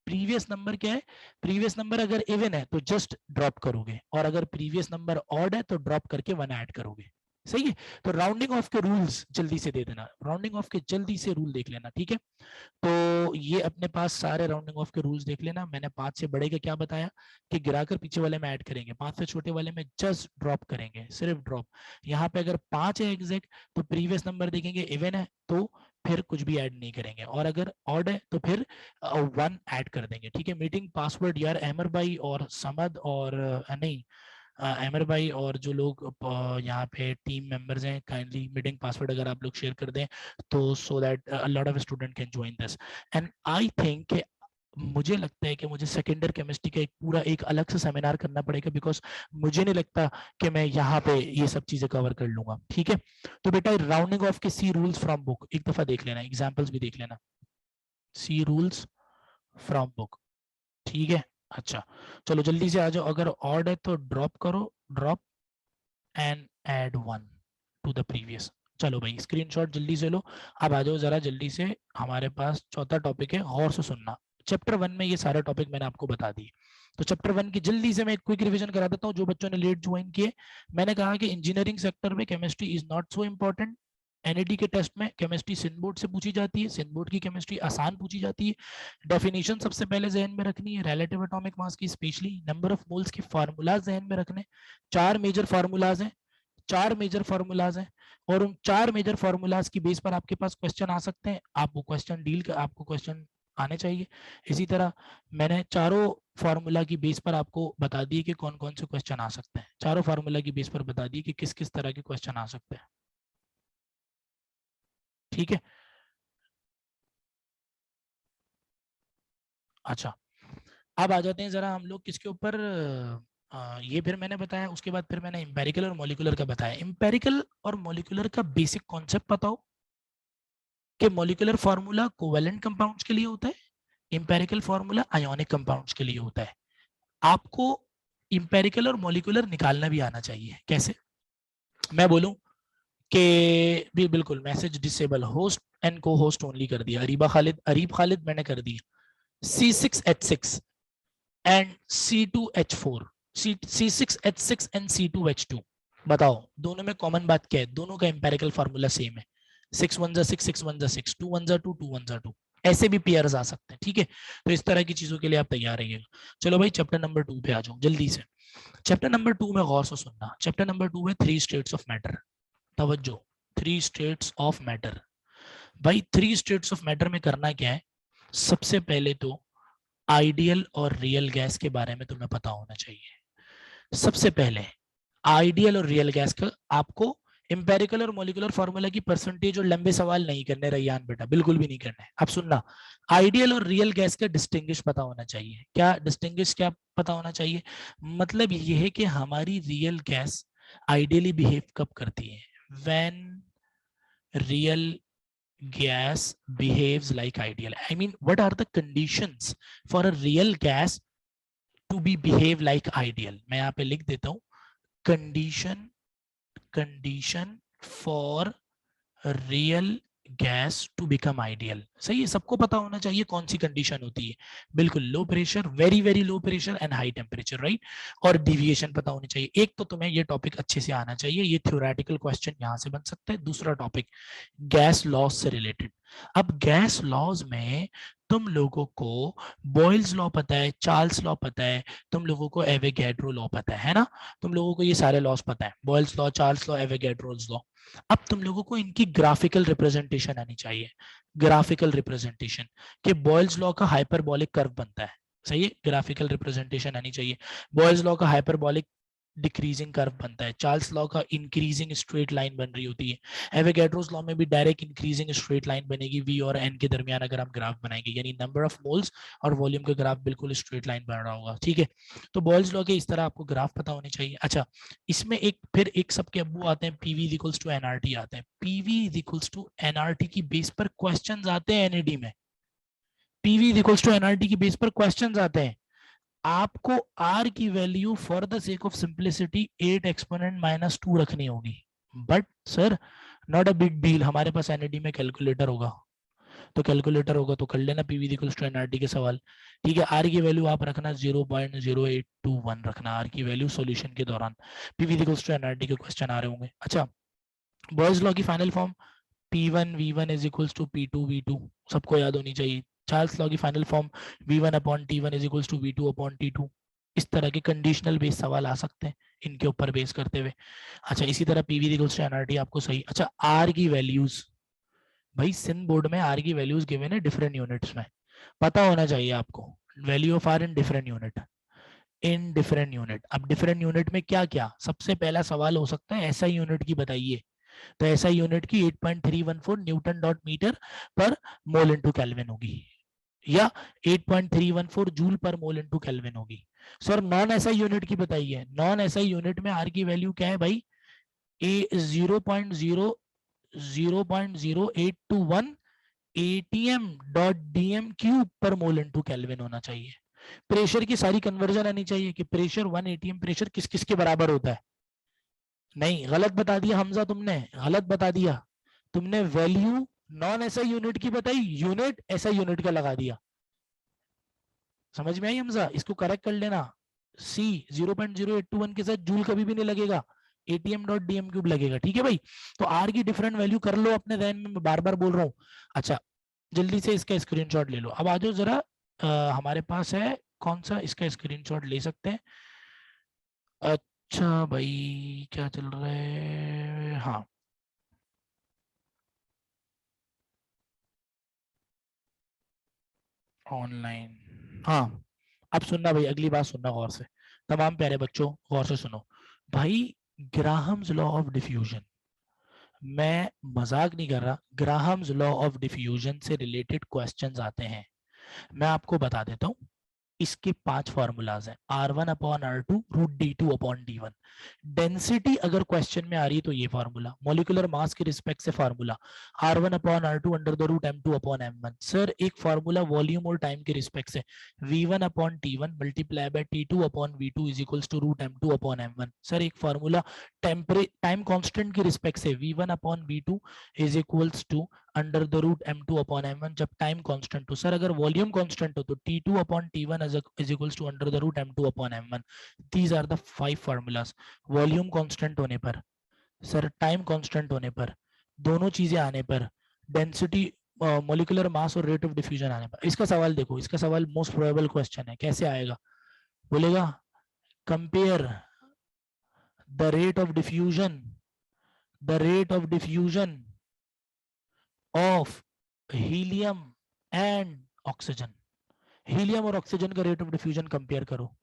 प्रीवियस नंबर क्या है, प्रीवियस नंबर अगर इवन है तो जस्ट ड्रॉप करोगे, और अगर प्रीवियस नंबर ऑड है तो ड्रॉप करके 1 ऐड करोगे। सही है, तो राउंडिंग ऑफ के रूल्स जल्दी से दे देना, राउंडिंग ऑफ के जल्दी से रूल देख लेना। ठीक है, तो ये अपने पास सारे राउंडिंग ऑफ के रूल्स देख लेना। मैंने 5 से बड़े का क्या बताया कि गिराकर पीछे वाले में ऐड करेंगे, 5 से छोटे वाले में जस्ट ड्रॉप करेंगे, सिर्फ ड्रॉप। यहाँ पे अगर 5 है एग्जैक्ट तो प्रीवियस नंबर देखेंगे, इवन है तो फिर कुछ भी ऐड नहीं करेंगे, और अगर ऑड है तो फिर 1 ऐड कर देंगे। ठीक है, मीटिंग पासवर्ड यार अहमर भाई और समद और नहीं अमर भाई और जो लोग यहाँ पे टीम मेंबर्स हैं, काइंडली मीटिंग पासवर्ड अगर आप लोग शेयर कर दें तो so that a lot of student can join this. And I think मुझे लगता है कि मुझे सेकेंडरी केमिस्ट्री का एक पूरा एक अलग से सेमिनार करना पड़ेगा, बिकॉज मुझे नहीं लगता कि मैं यहाँ पे ये सब चीजें कवर कर लूंगा। ठीक है, तो बेटा राउंडिंग ऑफ के सी रूल्स फ्रॉम बुक एक दफा देख लेना, एग्जाम्पल्स भी देख लेना, सी रूल्स फ्रॉम बुक। ठीक है, अच्छा चलो जल्दी से आ जाओ। अगर ऑड है तो ड्रॉप करो, drop and add 1 to the previous. चलो भाई स्क्रीनशॉट जल्दी से लो। अब आ जाओ जरा जल्दी से, हमारे पास चौथा टॉपिक है, गौर से सुनना। चैप्टर 1 में ये सारे टॉपिक मैंने आपको बता दिए, तो चैप्टर 1 की जल्दी से मैं एक क्विक रिवीजन करा देता हूँ जो बच्चों ने लेट ज्वाइन किए। मैंने कहा कि इंजीनियरिंग सेक्टर में chemistry is not so important. NET के टेस्ट में केमिस्ट्री सिंध बोर्ड से पूछी जाती है, सिंध बोर्ड की केमिस्ट्री आसान पूछी जाती है। डेफिनेशन सबसे पहले जहन में रखनी है, रिलेटिव एटॉमिक मास की, स्पेशली नंबर ऑफ मोल्स के फार्मूलाज जहन में रखने। 4 मेजर फार्मूलाज हैं, 4 मेजर फार्मूलाज हैं, और उन 4 मेजर फार्मूलाज की बेस पर आपके पास क्वेश्चन आ सकते हैं, आपको क्वेश्चन डील कर, आपको क्वेश्चन आने चाहिए। इसी तरह मैंने चारों फार्मूला की बेस पर आपको बता दिए कि कौन कौन से क्वेश्चन आ सकते हैं, चारों फार्मूला की बेस पर बता दिए कि किस किस तरह के क्वेश्चन आ सकते हैं। ठीक है, अच्छा अब आ जाते हैं जरा हम लोग किसके ऊपर, ये फिर मैंने बताया, उसके बाद फिर मैंने इंपेरिकल और मॉलिक्यूलर का बताया। इंपेरिकल और मॉलिक्यूलर का बेसिक कॉन्सेप्ट बताओ कि मॉलिक्यूलर फार्मूला कोवेलेंट कंपाउंड्स के लिए होता है, इंपेरिकल फार्मूला आयोनिक कंपाउंड्स के लिए होता है। आपको इंपेरिकल और मॉलिक्यूलर निकालना भी आना चाहिए। कैसे? मैं बोलूं कि भी बिल्कुल मैसेज डिसेबल, होस्ट एंड को होस्ट ओनली कर दिया, अरीब खालिद मैंने कर दिया, C6H6 and C2H4, C6H6 and C2H2। बताओ दोनों में कॉमन बात क्या है? दोनों का इंपेरिकल फार्मूला सेम है, 6 1 जा 6 6 1 जा 6, 2 1 जा 2 2 1 जा 2। ऐसे भी पेयर्स आ सकते हैं, ठीक है? तो इस तरह की चीजों के लिए आप तैयार रहिएगा। चलो भाई चैप्टर नंबर 2 पे आ जाओ जल्दी से। चैप्टर नंबर 2 में गौर से सुनना। चैप्टर नंबर 2 है 3 स्टेट्स ऑफ मैटर। तवज्जो, 3 स्टेट्स ऑफ मैटर। भाई 3 स्टेट्स ऑफ मैटर में करना क्या है? सबसे पहले तो आइडियल और रियल गैस के बारे में तुम्हें पता होना चाहिए। सबसे पहले आइडियल और रियल गैस का आपको इंपेरिकल और मॉलिक्यूलर फार्मूला की परसेंटेज और लंबे सवाल नहीं करने रैयान बेटा, बिल्कुल भी नहीं करना है। अब सुनना, आइडियल और रियल गैस का डिस्टिंग्विश पता होना चाहिए। क्या डिस्टिंग्विश, क्या पता होना चाहिए? मतलब ये है कि हमारी रियल गैस आइडियली बिहेव कब करती है? When real gas behaves like ideal. I mean, what are the conditions for a real gas to be behave like ideal? मैं यहाँ पे लिख देता हूँ, condition for real gas to become ideal. सही है, सबको पता होना चाहिए कौन सी कंडीशन होती है। बिल्कुल, low pressure, very very low pressure and high temperature, right? और डिविएशन पता होनी चाहिए। एक तो तुम्हें ये टॉपिक अच्छे से आना चाहिए, ये थ्योरेटिकल क्वेश्चन यहाँ से बन सकता है। दूसरा टॉपिक गैस लॉज से रिलेटेड। अब गैस लॉज में तुम लोगों को बॉयल्स लॉ पता है, चार्ल्स लॉ पता है, तुम लोगों को एवोगैड्रो लॉ पता है ना? तुम लोगों को ये सारे लॉज पता है, Boyle's law, Charles law, Avogadro's law. अब तुम लोगों को इनकी ग्राफिकल रिप्रेजेंटेशन आनी चाहिए। ग्राफिकल रिप्रेजेंटेशन कि बॉयल्स लॉ का हाइपरबॉलिक कर्व बनता है। सही है, ग्राफिकल रिप्रेजेंटेशन आनी चाहिए। बॉयल्स लॉ का हाइपरबॉलिक डिक्रीजिंग कर्व बनता है, चार्ल्स लॉ का इंक्रीजिंग स्ट्रेट लाइन बन रही होती है, एवोगैड्रोस लॉ में भी डायरेक्ट इंक्रीजिंग स्ट्रेट लाइन बनेगी V और N के दरमियान अगर हम ग्राफ बनाएंगे, यानी नंबर ऑफ मोल्स और वॉल्यूम का ग्राफ बिल्कुल स्ट्रेट लाइन बन रहा होगा। ठीक है, तो बॉयल्स लॉ के इस तरह आपको ग्राफ पता होने चाहिए। अच्छा, इसमें एक फिर एक सबके अब्बू आते हैं, PV इक्वल्स टू NRT आते हैं। PV इक्वल्स टू NRT की बेस पर क्वेश्चंस आते हैं NAD में। PV इक्वल्स टू NRT की बेस पर क्वेश्चंस आते हैं। आपको R की value for the sake of simplicity 8 exponent -2 रखनी होगी। But sir not a big deal, हमारे पास NAD में कैलकुलेटर होगा, तो कैलकुलेटर होगा तो कर लेना PV इक्वल्स टू NRT के सवाल। ठीक है, R की वैल्यू आप रखना 0.0821 रखना, R की वैल्यू सॉल्यूशन के दौरान। PV इक्वल्स टू NRT के क्वेश्चन आ रहे होंगे। अच्छा, बॉयज लॉ की final form P1 V1 is equals to P2 V2, सबको याद होनी चाहिए। चार्ल्स लॉ की final form V1 upon T1 is equals to V2 upon T2। इस तरह के कंडीशनल बेस सवाल आ सकते हैं इनके ऊपर बेस करते हुए। अच्छा, इसी तरह PV इक्वल्स टू NRT आपको सही। अच्छा, R की वैल्यूज, भाई सिंध बोर्ड में R की वैल्यूज गिवन है डिफरेंट यूनिट्स में, पता होना चाहिए आपको। Value of R in different unit, in different unit. अब डिफरेंट यूनिट में क्या क्या, सबसे पहला सवाल हो सकता है SI यूनिट की बताइए, तो SI यूनिट की 8.314 न्यूटन डॉट मीटर पर मोल इनटू केल्विन होगी, या 8.314 जूल पर मोल इनटू केल्विन होगी। सर नॉन SI यूनिट की बताइए, नॉन SI यूनिट में R की वैल्यू क्या है भाई? ए 0.0821 ATM डॉट DM क्यूब पर मोल इनटू केल्विन होना चाहिए। प्रेशर की सारी कन्वर्जन आनी चाहिए कि प्रेशर 1 ATM प्रेशर किस किस के बराबर होता है। नहीं, गलत बता दिया हमजा, तुमने गलत बता दिया। तुमने वैल्यू नॉन SI यूनिट की बताई, यूनिट SI यूनिट का लगा दिया। समझ में आई हमजा? इसको करेक्ट कर लेना। C 0.0821 के साथ जूल कभी भी नहीं लगेगा, ATM डॉट DM क्यूब लगेगा। ठीक है भाई, तो R की डिफरेंट वैल्यू कर लो अपने ध्यान में, मैं बार बार बोल रहा हूँ। अच्छा, जल्दी से इसका स्क्रीनशॉट ले लो। अब आ जाओ जरा, हमारे पास है कौन सा, इसका स्क्रीनशॉट ले सकते हैं। अच्छा भाई, क्या चल रहा है? हाँ, ऑनलाइन, हाँ। अब सुनना भाई, अगली बात सुनना गौर से, तमाम प्यारे बच्चों गौर से सुनो भाई। ग्राहम्स लॉ ऑफ डिफ्यूजन, मैं मजाक नहीं कर रहा, ग्राहम्स लॉ ऑफ डिफ्यूजन से रिलेटेड क्वेश्चंस आते हैं। मैं आपको बता देता हूँ, इसके 5 फॉर्मूलाज हैं, R1/R2 √D2/D1। डेंसिटी अगर क्वेश्चन में आ रही है तो ये फार्मूला, मॉलिक्यूलर मास के रिस्पेक्ट से फार्मूला R1/R2 √M2/M1। सर एक फार्मूला वॉल्यूम और टाइम के रिस्पेक्ट से V1/T1 multiply by T2/V2 is equals to √M2/M1। Sir एक फार्मूला टाइम कांस्टेंट के रिस्पेक्ट से V1/V2 is equals to √M2/M1 जब टाइम कांस्टेंट हो। सर अगर वॉल्यूम कांस्टेंट हो तो T2/T1 is equals to √M2/M1। These are the 5 formulas। Volume constant होने पर, सर टाइम कांस्टेंट होने पर, दोनों चीजें आने पर, डेंसिटी मॉलिक्यूलर मास और रेट ऑफ डिफ्यूजन आने पर। इसका सवाल देखो, इसका सवाल मोस्ट प्रोबेबल क्वेश्चन है, कैसे आएगा? बोलेगा compare the rate of diffusion of helium and oxygen. Helium और ऑक्सीजन का रेट ऑफ डिफ्यूजन कंपेयर करो।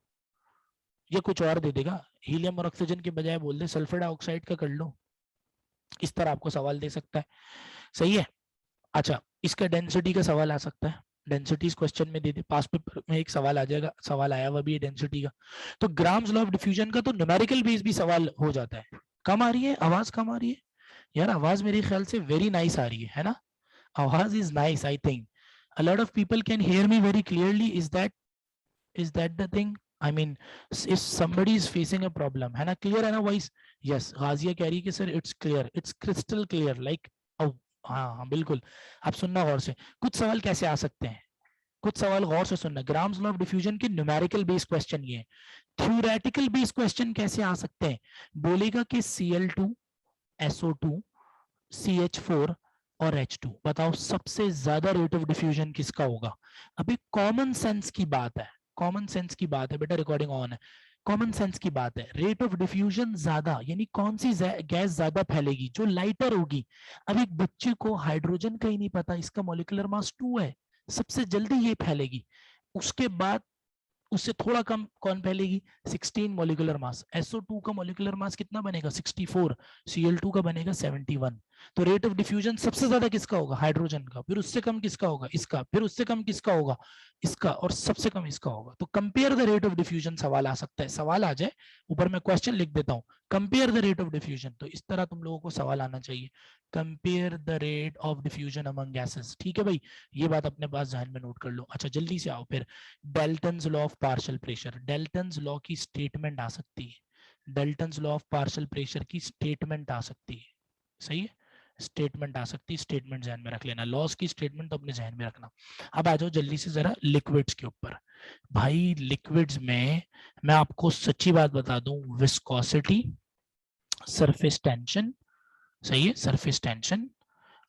ये कुछ और दे देगा, हीलियम और ऑक्सीजन के बजाय बोल दे सल्फर डाइऑक्साइड का कर लो, इस तरह आपको सवाल दे सकता है। सही है। अच्छा, इसका डेंसिटी का सवाल आ सकता है, डेंसिटी इस क्वेश्चन में दे दे, पास पेपर में एक सवाल आ जाएगा, सवाल आया हुआ भी है डेंसिटी का। तो ग्राम्स लॉ ऑफ डिफ्यूजन का तो न्यूमेरिकल बेस भी सवाल हो जाता है। कम आ रही है आवाज, कम आ रही है यार, आवाज मेरे ख्याल से वेरी नाइस आ रही है ना? आवाज is nice, I think a lot of people can hear me very clearly। is that the thing? I mean, if somebody is facing a problem, है ना, clear है ना वॉइस? yes, गाजिया कह रही है कि sir it's clear, it's crystal clear, like oh, हाँ बिल्कुल। आप सुनना गौर से, कुछ सवाल कैसे आ सकते हैं, कुछ सवाल गौर से सुनना। ग्राम्स लॉ ऑफ डिफ्यूजन के न्यूमेरिकल बेस क्वेश्चन ये है। थ्योरेटिकल बेस क्वेश्चन कैसे आ सकते हैं? बोलेगा कि Cl2 SO2 CH4 और H2, बताओ सबसे ज्यादा रेट ऑफ डिफ्यूजन किसका होगा? अभी कॉमन सेंस की बात है, कॉमन सेंस की बात है बेटा, रिकॉर्डिंग ऑन है, कॉमन सेंस की बात है। रेट ऑफ डिफ्यूजन ज्यादा यानी कौन सी गैस ज्यादा फैलेगी? जो लाइटर होगी। अब एक बच्चे को हाइड्रोजन का ही नहीं पता, इसका मॉलिक्यूलर मास 2 है, सबसे जल्दी ये फैलेगी। उसके बाद उससे थोड़ा कम कौन फैलेगी? 16 मॉलिक्यूलर मास। SO2 का मॉलिक्यूलर मास कितना बनेगा? 64। Cl2 का बनेगा 71। तो रेट ऑफ डिफ्यूजन सबसे ज्यादा किसका होगा? हाइड्रोजन का। फिर उससे कम किसका होगा? इसका। फिर उससे कम किसका होगा? इसका। और सबसे कम इसका होगा। तो compare the rate of diffusion सवाल आ सकता है, सवाल आ जाए, ऊपर मैं क्वेश्चन लिख देता हूँ, compare the rate of diffusion. तो इस तरह तुम लोगों को सवाल आना चाहिए, compare the rate of diffusion among gases. ठीक है भाई, ये बात अपने पास ध्यान में नोट कर लो। अच्छा जल्दी से आओ फिर, Dalton's law of partial pressure. Dalton's law की स्टेटमेंट आ सकती है, Dalton's law of partial pressure की स्टेटमेंट आ सकती है। सही है, स्टेटमेंट आ सकती है, स्टेटमेंट ध्यान में रख लेना, लॉस की स्टेटमेंट तो अपने ध्यान में रखना। अब आ जाओ जल्दी से जरा लिक्विड्स के ऊपर। भाई लिक्विड्स में मैं आपको सच्ची बात बता दूं, विस्कोसिटी, सरफेस टेंशन, सही है, सरफेस टेंशन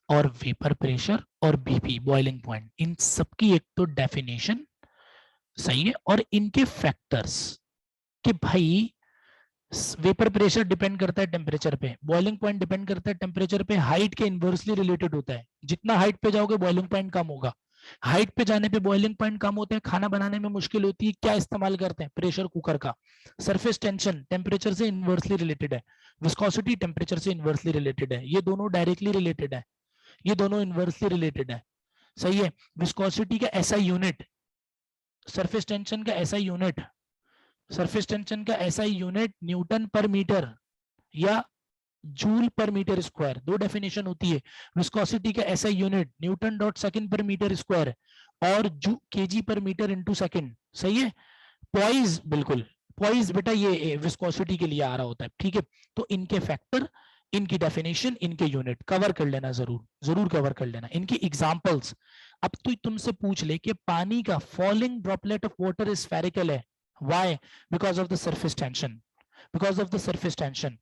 और वेपर प्रेशर और बीपी बॉइलिंग पॉइंट, इन सबकी एक तो डेफिनेशन, सही है, और इनके फैक्टर्स कि भाई वेपर प्रेशर डिपेंड करता है टेम्परेचर पे, बॉइलिंग पॉइंट डिपेंड करता है टेम्परेचर पे, हाइट के इनवर्सली रिलेटेड होता है। जितना हाइट पे जाओगे बॉइलिंग पॉइंट कम होगा, हाइट पे जाने पे बॉइलिंग पॉइंट कम होते हैं, खाना बनाने में मुश्किल होती है। क्या इस्तेमाल करते हैं? प्रेशर कुकर का। सरफेस टेंशन टेम्परेचर से इनवर्सली रिलेटेड है, विस्कोसिटी टेम्परेचर से इनवर्सली रिलेटेड है, ये दोनों डायरेक्टली रिलेटेड है, ये दोनों इनवर्सली रिलेटेड है। सही है, विस्कोसिटी का ऐसा यूनिट, सरफेस टेंशन का ऐसा यूनिट, सरफेस टेंशन का ऐसा न्यूटन पर मीटर या जूल पर मीटर स्क्वायर, दो डेफिनेशन होती है। विस्कोसिटी का ऐसा यूनिट न्यूटन डॉट सेकंड पर मीटर स्क्वायर और केजी पर मीटर इनटू सेकंड। सही है, पॉइज, बिल्कुल पॉइज बेटा ये विस्कोसिटी के लिए आ रहा होता है। ठीक है, तो इनके फैक्टर, इनकी डेफिनेशन, इनके यूनिट कवर कर लेना, जरूर जरूर कवर कर लेना, इनकी एग्जांपल्स। अब तो तुमसे पूछ ले कि पानी का falling droplet of water spherical है, why? Because of the surface tension, because of the surface tension.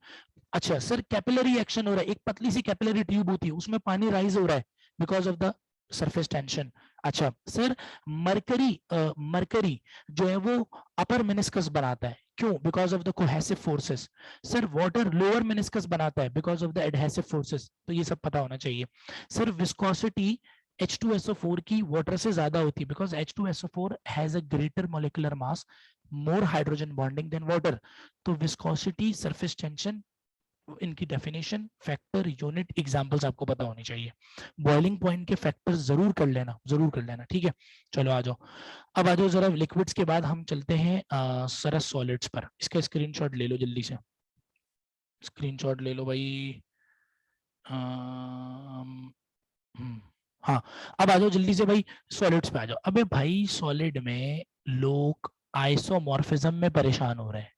अच्छा सर कैपिलरी एक्शन हो रहा है, एक पतली सी कैपिलरी ट्यूब होती है उसमें पानी राइज हो रहा है, because of the surface tension. अच्छा सर मरकरी जो है वो अपर मेनिस्कस बनाता है, क्यों? Because of the cohesive forces. Sir water lower meniscus बनाता है, because of the adhesive forces. तो ये सब पता होना चाहिए। सर विस्कोसिटी H2SO4 की वाटर से ज्यादा होती है, because H2SO4 has a greater molecular mass, more hydrogen bonding than water. तो विस्कोसिटी, सरफेस टेंशन, इनकी डेफिनेशन, फैक्टर, यूनिट, एग्जांपल्स आपको पता होनी चाहिए। बॉइलिंग पॉइंट के फैक्टर्स जरूर कर लेना, ठीक है। चलो आ जाओ, अब आ जाओ जरा लिक्विड्स के बाद हम चलते हैं सरस सॉलिड्स पर। इसका स्क्रीनशॉट ले लो जल्दी से, स्क्रीनशॉट ले लो भाई। हाँ, अब आ जाओ जल्दी से भाई, सॉलिड्स पे आ जाओ। अबे भाई सॉलिड में लोग आइसोमॉर्फिज्म में परेशान हो रहे हैं।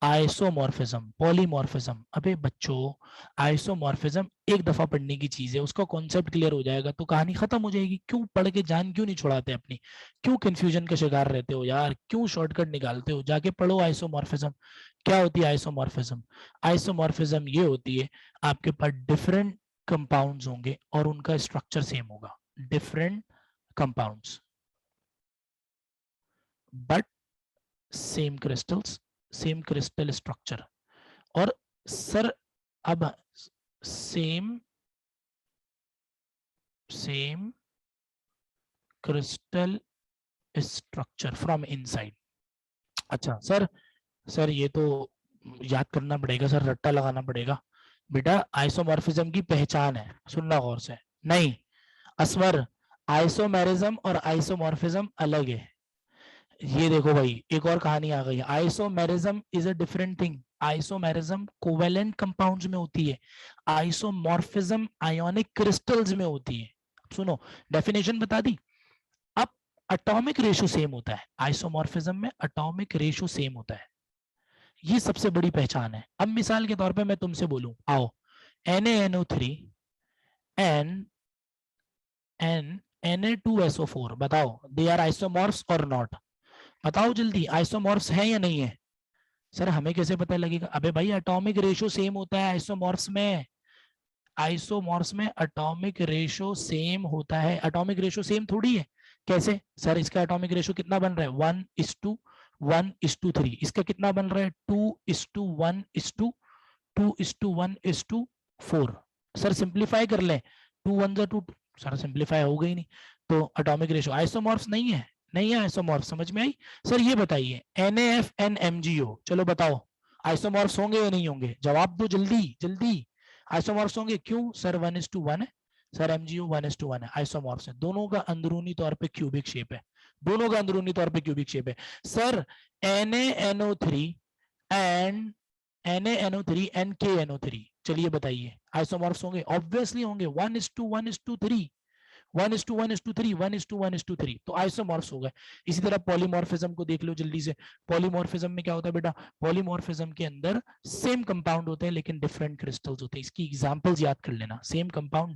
आइसोमॉर्फिज्म, पॉलीमॉर्फिज्म, अबे बच्चों आइसोमॉर्फिज्म एक दफा पढ़ने की चीज है, उसका कॉन्सेप्ट क्लियर हो जाएगा तो कहानी खत्म हो जाएगी। क्यों पढ़ के जान क्यों नहीं छुड़ाते अपनी, क्यों कंफ्यूजन के शिकार रहते हो यार, क्यों शॉर्टकट निकालते हो? जाके पढ़ो आइसोमॉर्फिज्म। क्या होती है आइसोमॉर्फिज्म? आइसोमॉर्फिज्म ये होती है, आपके पास डिफरेंट कंपाउंड्स होंगे और उनका स्ट्रक्चर सेम होगा। Different compounds but same crystals, same crystal structure. और सर अब same crystal structure from inside. अच्छा सर ये तो याद करना पड़ेगा सर, रट्टा लगाना पड़ेगा। बेटा आइसोमॉर्फिज्म की पहचान है, सुनना गौर से। नहीं असवर, आइसोमेरिज्म और आइसोमॉर्फिज्म अलग है। ये देखो भाई एक और कहानी आ गई। Isomerism is a different thing. Isomerism covalent compounds में होती है, आइसोमॉर्फिज्म आयोनिक क्रिस्टल्स में होती है। सुनो डेफिनेशन बता दी। अब एटॉमिक रेशो सेम होता है, आइसोमॉर्फिज्म में एटॉमिक रेशो सेम होता है, ये सबसे बड़ी पहचान है। अब मिसाल के तौर पे मैं तुमसे बोलूं, आओ NaNO3 एंड Na2SO4, बताओ दे आर आइसोमॉर्फ्स और नॉट? बताओ जल्दी, आइसोमॉर्फ्स है या नहीं है? सर हमें कैसे पता लगेगा? अबे भाई एटॉमिक रेशो सेम होता है आइसोमॉर्फ्स में, आइसोमॉर्फ्स में एटॉमिक रेशो सेम होता है। एटॉमिक रेशो सेम थोड़ी है। कैसे सर? इसका एटॉमिक रेशो कितना बन रहा है? 1:1:3। इसका कितना बन रहा है? 2:1:2:1:4। सर सिंप्लीफाई कर ले, 2 1 2। सर सिंप्लीफाई हो गई नहीं तो एटॉमिक रेशो आइसोमॉर्फ्स नहीं है, नहीं है आइसोमॉर्फ। समझ में आई? सर ये बताइए NaFNMgO, चलो बताओ आइसोमॉर्फ्स होंगे या नहीं होंगे? जवाब दो जल्दी जल्दी। आइसोमॉर्फ्स होंगे, क्यों सर? 1:1 है सर, MgO 1:1 है, आइसोमॉर्फ्स है। दोनों का अंदरूनी तौर पे क्यूबिक शेप है, दोनों का अंदरूनी तौर पे क्यूबिक शेप है। Sir NaNO3 and NaNO3 and KNO3, चलिए बताइए आइसोमॉर्फ्स होंगे? ऑब्वियसली होंगे, 1:1:3, 1:1:3, 1:1:3, तो आइसोमॉर्फ्स हो गए। इसी तरह पॉलीमॉर्फिज्म को देख लो जल्दी से। पॉलीमॉर्फिज्म में क्या होता है बेटा? पॉलीमॉर्फिज्म के अंदर सेम कंपाउंड होते हैं लेकिन डिफरेंट क्रिस्टल्स होते हैं। इसकी एग्जांपल्स याद कर लेना, सेम कंपाउंड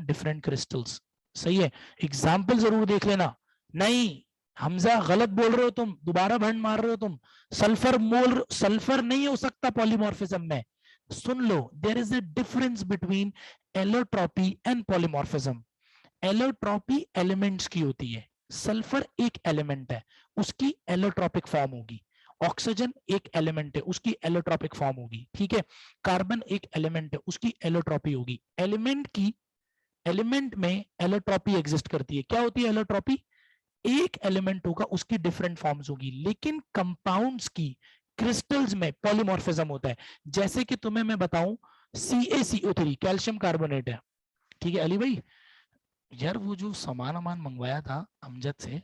डिफरेंट क्रिस्टल्स। सही है, एग्जाम्पल जरूर देख लेना। नहीं हमजा गलत बोल रहे हो तुम, दोबारा भंड मार रहे हो तुम। सल्फर नहीं हो सकता पॉलीमॉर्फिज्म में। सुन लो, there is a difference between allotropy and polymorphism. Allotropy elements की होती है, सल्फर एक एलिमेंट है उसकी एलोट्रॉपिक फॉर्म होगी। ऑक्सीजन एक एलिमेंट है उसकी एलोट्रॉपिक फॉर्म होगी, ठीक है। कार्बन एक एलिमेंट है उसकी एलोट्रॉपी होगी। एलिमेंट में एलोट्रॉपी एग्जिस्ट करती है। क्या होती है एलोट्रॉपी? एक एलिमेंट होगा उसकी डिफरेंट फॉर्म्स होगी, लेकिन कंपाउंड्स की, क्रिस्टल्स में पॉलीमॉर्फिज्म होता है। जैसे कि तुम्हें मैं बताऊं, CaCO3 कैल्शियम कार्बोनेट है, ठीक है। अली भाई यार वो जो सामान मंगवाया था अमजद से,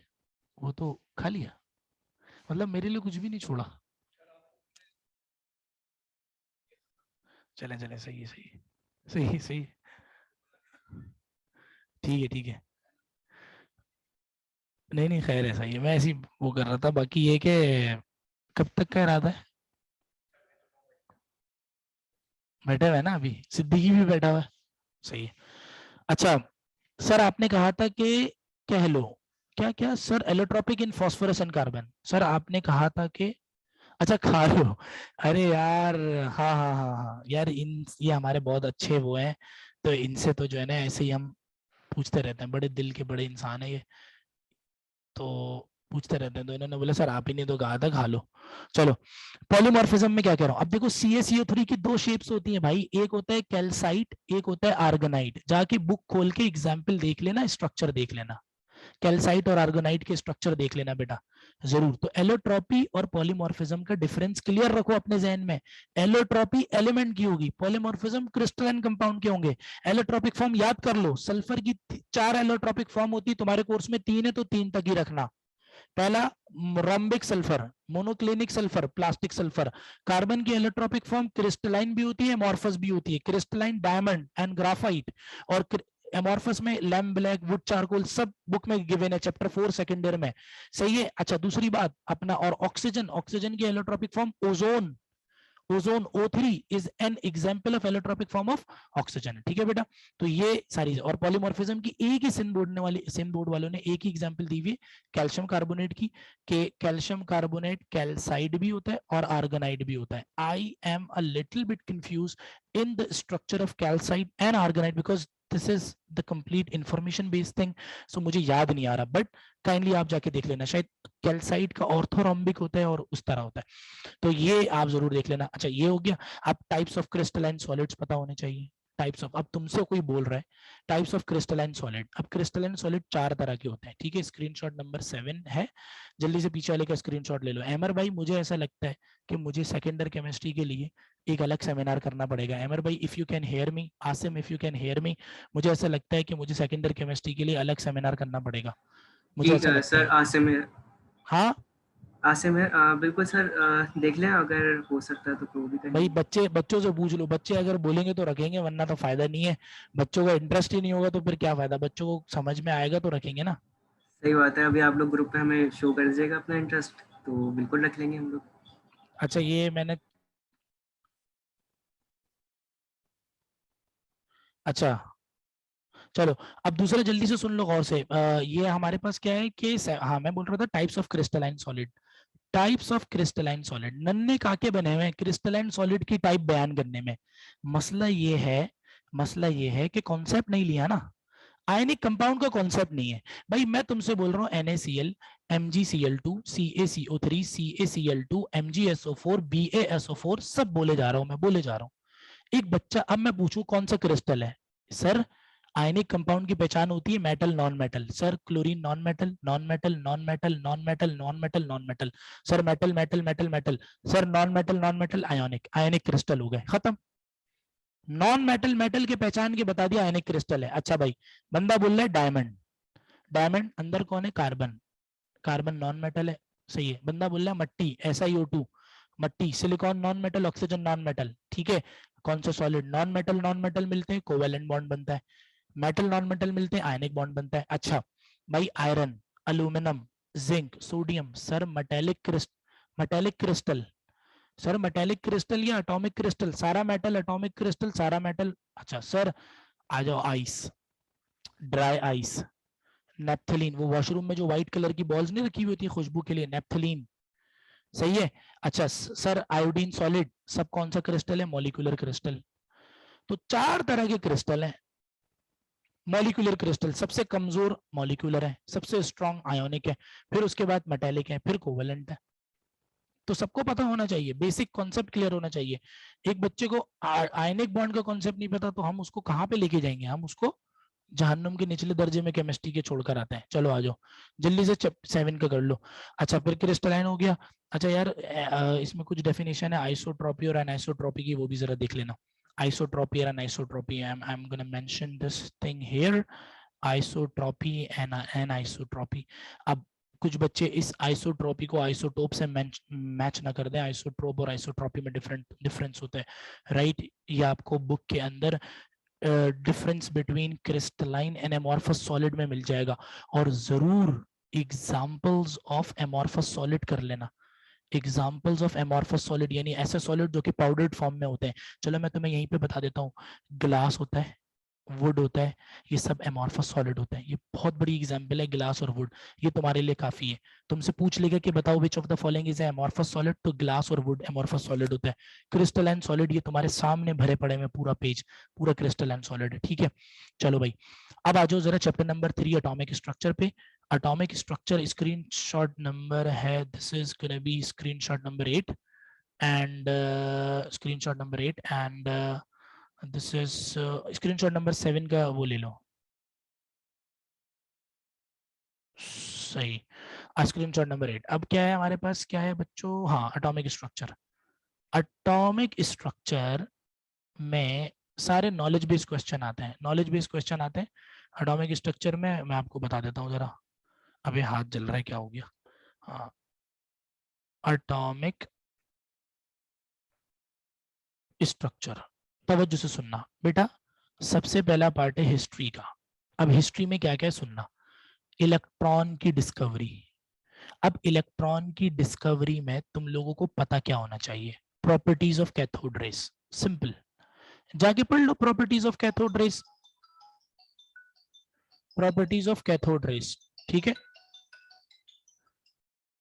वो तो खा लिया, मतलब मेरे लिए कुछ भी नहीं छोड़ा। चले चले, सही है सही है सही है सही है, ठीक है ठीक है। नहीं नहीं खैर है, सही है, मैं ऐसी वो कर रहा था। बाकी ये कि कब तक का इरादा है? बैठे हुए ना अभी, सिद्दीकी भी बैठा हुआ है, सही है। अच्छा सर आपने कहा था कि, कह लो क्या क्या sir? Allotropic in phosphorus and carbon, sir आपने कहा था कि, अच्छा खा लो। अरे यार हाँ हाँ हाँ हाँ यार, इन ये हमारे बहुत अच्छे वो हैं, तो इनसे तो जो है ना ऐसे ही हम पूछते रहते हैं, बड़े दिल के बड़े इंसान है ये, तो पूछते रहते हैं। तो इन्होंने बोला सर आप ही ने तो कहा था खा लो। चलो पॉलीमॉर्फिज्म में क्या कह रहा हूँ अब देखो, CaCO3 की दो शेप्स होती हैं भाई, एक होता है कैल्साइट, एक होता है आर्गोनाइट। जाके बुक खोल के एग्जाम्पल देख लेना, स्ट्रक्चर देख लेना, कैल्साइट और आर्गोनाइट के स्ट्रक्चर देख लेना बेटा। जरूर। तो एलोट्रॉपी और पॉलीमॉर्फिज्म का डिफरेंस क्लियर रखो अपने जहन में। एलोट्रॉपी एलिमेंट की होगी, पॉलीमॉर्फिज्म क्रिस्टलाइन कंपाउंड के होंगे। एलोट्रॉपिक फॉर्म याद कर लो, सल्फर की 4 एलोट्रॉपिक फॉर्म होती है, तुम्हारे कोर्स में 3 है तो 3 तक ही रखना। पहला rhombic sulphur, monoclinic sulphur, plastic sulphur. Carbon की एलोट्रॉपिक फॉर्म क्रिस्टलाइन भी होती है, एमॉर्फस भी होती है। क्रिस्टलाइन डायमंड एंड ग्राफाइट, और एमॉर्फस में लैम्प ब्लैक, वुड चारकोल, सब बुक में गिवन है, चैप्टर 4 सेकंड ईयर में। सही है। अच्छा, दूसरी बात अपना, और ऑक्सीजन, ऑक्सीजन की allotropic form ozone, ozone O3 is an example of allotropic form of oxygen. ठीक है बेटा, तो ये सारी। और पॉलीमॉर्फिज्म की एक ही सेम बोर्ड वालों ने एक ही एग्जांपल दी हुई, कैल्शियम कार्बोनेट की, के कैल्शियम कार्बोनेट कैल्साइड भी होता है और आर्गेनाइड भी होता है। I am a little bit confuse in the structure of calcite and aragonite because this is the complete information based thing, so मुझे याद नहीं आ रहा, बट काइंडली आप जाके देख लेना, शायद कैल्साइड का ऑर्थोरोम्बिक होता है और उस तरह होता है, तो ये आप जरूर देख लेना। अच्छा, ये हो गया। अब टाइप्स ऑफ क्रिस्टलाइन सॉलिड्स पता होने चाहिए। टाइप्स ऑफ, अब तुमसे कोई बोल रहा है टाइप्स ऑफ क्रिस्टलाइन सॉलिड। अब क्रिस्टलाइन सॉलिड 4 तरह के होते हैं, ठीक है। स्क्रीनशॉट नंबर 7 है, जल्दी से पीछे वाले का स्क्रीनशॉट ले लो। एमर भाई, मुझे ऐसा लगता है कि मुझे सेकेंड ईयर केमिस्ट्री के लिए एक अलग सेमिनार करना पड़ेगा। एमर भाई, if you can hear me, Asim if you can hear me, मुझे ऐसा लगता है कि मुझे सेकेंड ईयर केमिस्ट्री के लिए अलग सेमिनार करना पड़ेगा, मुझे जी ऐसा लगता सर, है। आसिम है। हाँ आसिम है, बिल्कुल सर, देख लें, अगर हो सकता है तो वो भी भाई, करेंगे। बच्चों से पूछ लो, बच्चे अगर बोलेंगे तो रखेंगे, वरना तो फायदा नहीं है। बच्चों का इंटरेस्ट ही नहीं होगा तो फिर क्या फायदा, बच्चों को समझ में आएगा तो रखेंगे ना। सही बात है, अभी आप लोग ग्रुप पे हमें शो कर दीजिएगा अपना इंटरेस्ट, तो बिल्कुल रख लेंगे हम लोग। अच्छा, ये मैंने, अच्छा चलो, अब दूसरा जल्दी से सुन लो गौर से। ये हमारे पास क्या है कि हाँ, मैं बोल रहा था types of crystalline solid. Types of crystalline solid, नन्हे काके बने हुए हैं क्रिस्टलाइन सॉलिड की टाइप बयान करने में। मसला ये है, मसला ये है कि कॉन्सेप्ट नहीं लिया ना, आयनिक कंपाउंड का कॉन्सेप्ट नहीं है। भाई मैं तुमसे बोल रहा हूँ NaCl, MgCl2, CaCO3, CaCl2, MgSO4, BaSO4, सब बोले जा रहा हूँ, मैं बोले जा रहा हूँ। एक बच्चा, अब मैं पूछूं कौन सा क्रिस्टल है, सर आयनिक कंपाउंड की पहचान होती है metal non metal. Sir chlorine non metal, non metal, non metal, non metal, non metal, non metal. Sir metal metal metal metal. Sir non metal non metal ionic, ionic crystal हो गए, खत्म। Non metal metal के पहचान के बता दिया, आयनिक crystal है। अच्छा भाई, बंदा बोल रहा है डायमंड, डायमंड अंदर कौन है, कार्बन, कार्बन नॉन मेटल है, सही है। बंदा बोल रहा है मट्टी, SiO2, मट्टी। Silicon non metal, oxygen non metal, ठीक है। कौन सा सॉलिड, नॉन मेटल मिलते हैं कोवेलेंट बॉन्ड बनता है, मेटल नॉन मेटल मिलते हैं आयनिक बॉन्ड बनता है। अच्छा भाई, iron, aluminium, zinc, sodium. Sir metallic crystal, sir metallic crystal या एटॉमिक क्रिस्टल, सारा मेटल, एटॉमिक क्रिस्टल, सारा मेटल। अच्छा सर, आ जाओ, आइस, ड्राई आइस, नेप्थलीन, वो वॉशरूम में जो व्हाइट कलर की बॉल्स नहीं रखी हुई होती है खुशबू के लिए, नेप्थलीन, सही है। अच्छा सर, आयोडीन सॉलिड, सब कौन सा क्रिस्टल है, मॉलिक्यूलर क्रिस्टल। तो 4 तरह के क्रिस्टल हैं। मॉलिक्यूलर क्रिस्टल सबसे कमजोर मॉलिक्यूलर है, सबसे स्ट्रॉन्ग आयोनिक है, फिर उसके बाद मेटेलिक है, फिर कोवेलेंट है। तो सबको पता होना चाहिए, बेसिक कॉन्सेप्ट क्लियर होना चाहिए। एक बच्चे को आयनिक बॉन्ड का कॉन्सेप्ट नहीं पता तो हम उसको कहाँ पे लेके जाएंगे, हम उसको जहन्नुम के निचले दर्जे में केमिस्ट्री के छोड़कर आते हैं। चलो आ जाओ, जल्दी से 7 का कर लो। अच्छा, फिर क्रिस्टलाइन हो गया। अच्छा यार, इसमें कुछ डेफिनेशन है आइसोट्रॉपी और एनाइसोट्रॉपी की, वो भी जरा देख लेना। आइसोट्रॉपी और anisotropy, I am gonna mention this thing here, isotropy and anisotropy. अब कुछ बच्चे इस आइसोट्रॉपी को आइसोटोप से मैच ना कर दें, आइसोट्रोप और आइसोट्रॉपी में डिफरेंस होता है, राइट। ये आपको बुक के अंदर difference between crystalline and amorphous solid में मिल जाएगा। और जरूर एग्जांपल्स ऑफ एमॉर्फस सॉलिड कर लेना, एग्जांपल्स ऑफ एमॉर्फस सॉलिड, यानी ऐसे सॉलिड जो कि पाउडर्ड फॉर्म में होते हैं। चलो मैं तुम्हें यहीं पे बता देता हूँ, ग्लास होता है, वुड होता है, ये सब एमॉर्फस सॉलिड होता है। ये बहुत बड़ी एग्जांपल है, ग्लास और वुड, ये तुम्हारे लिए काफी है। तुमसे पूछ लेगा कि बताओ which of the following is amorphous solid, तो ग्लास और वुड एमॉर्फस सॉलिड होता है। क्रिस्टलाइन सॉलिड, ये तुम्हारे सामने भरे पड़े में पूरा पेज, पूरा क्रिस्टलाइन सॉलिड है, ठीक है। चलो भाई, अब आ जाओ जरा चैप्टर नंबर 3 एटॉमिक स्ट्रक्चर पे। एटॉमिक स्ट्रक्चर स्क्रीनशॉट नंबर है, this is gonna be screenshot number 8 and screenshot number 8 and this is screenshot number 7 का वो ले लो, सही। Screenshot number 8। अब क्या है हमारे पास, क्या है बच्चों, हाँ एटॉमिक स्ट्रक्चर। एटॉमिक स्ट्रक्चर में सारे नॉलेज बेस्ड क्वेश्चन आते हैं, नॉलेज बेस्ड क्वेश्चन आते हैं एटॉमिक स्ट्रक्चर में। मैं आपको बता देता हूँ जरा, अबे हाथ जल रहा है, क्या हो गया। हाँ, एटॉमिक स्ट्रक्चर, तवज्जो से सुनना बेटा। सबसे पहला पार्ट है हिस्ट्री का। अब हिस्ट्री में क्या क्या है सुनना। इलेक्ट्रॉन की डिस्कवरी। अब इलेक्ट्रॉन की डिस्कवरी में तुम लोगों को पता क्या होना चाहिए, properties of cathode rays. Simple, जाके पढ़ लो properties of cathode rays, properties of cathode rays, ठीक है।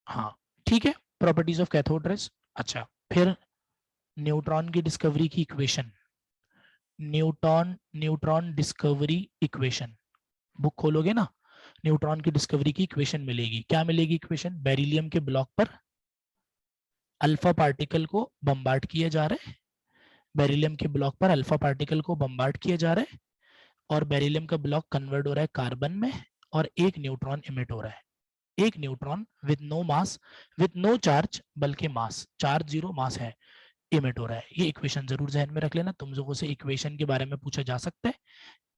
हाँ ठीक है, प्रॉपर्टीज ऑफ कैथोड रेस। अच्छा, फिर न्यूट्रॉन की डिस्कवरी की equation, neutron discovery equation, book खोलोगे ना, न्यूट्रॉन की डिस्कवरी की इक्वेशन मिलेगी। क्या मिलेगी इक्वेशन, बेरिलियम के ब्लॉक पर अल्फा पार्टिकल को बम्बार्ड किए जा रहे हैं, बेरिलियम के ब्लॉक पर अल्फा पार्टिकल को बम्बार्ड किए जा रहे हैं, और बेरिलियम का ब्लॉक कन्वर्ट हो रहा है कार्बन में, और एक न्यूट्रॉन इमिट हो रहा है। एक neutron with no mass, with no charge, बल्कि मास, चार्ज जीरो, मास है, इमिट हो रहा है। ये इक्वेशन जरूर जहन में रख लेना। तुम लोगों से इक्वेशन के बारे में पूछा जा सकता है।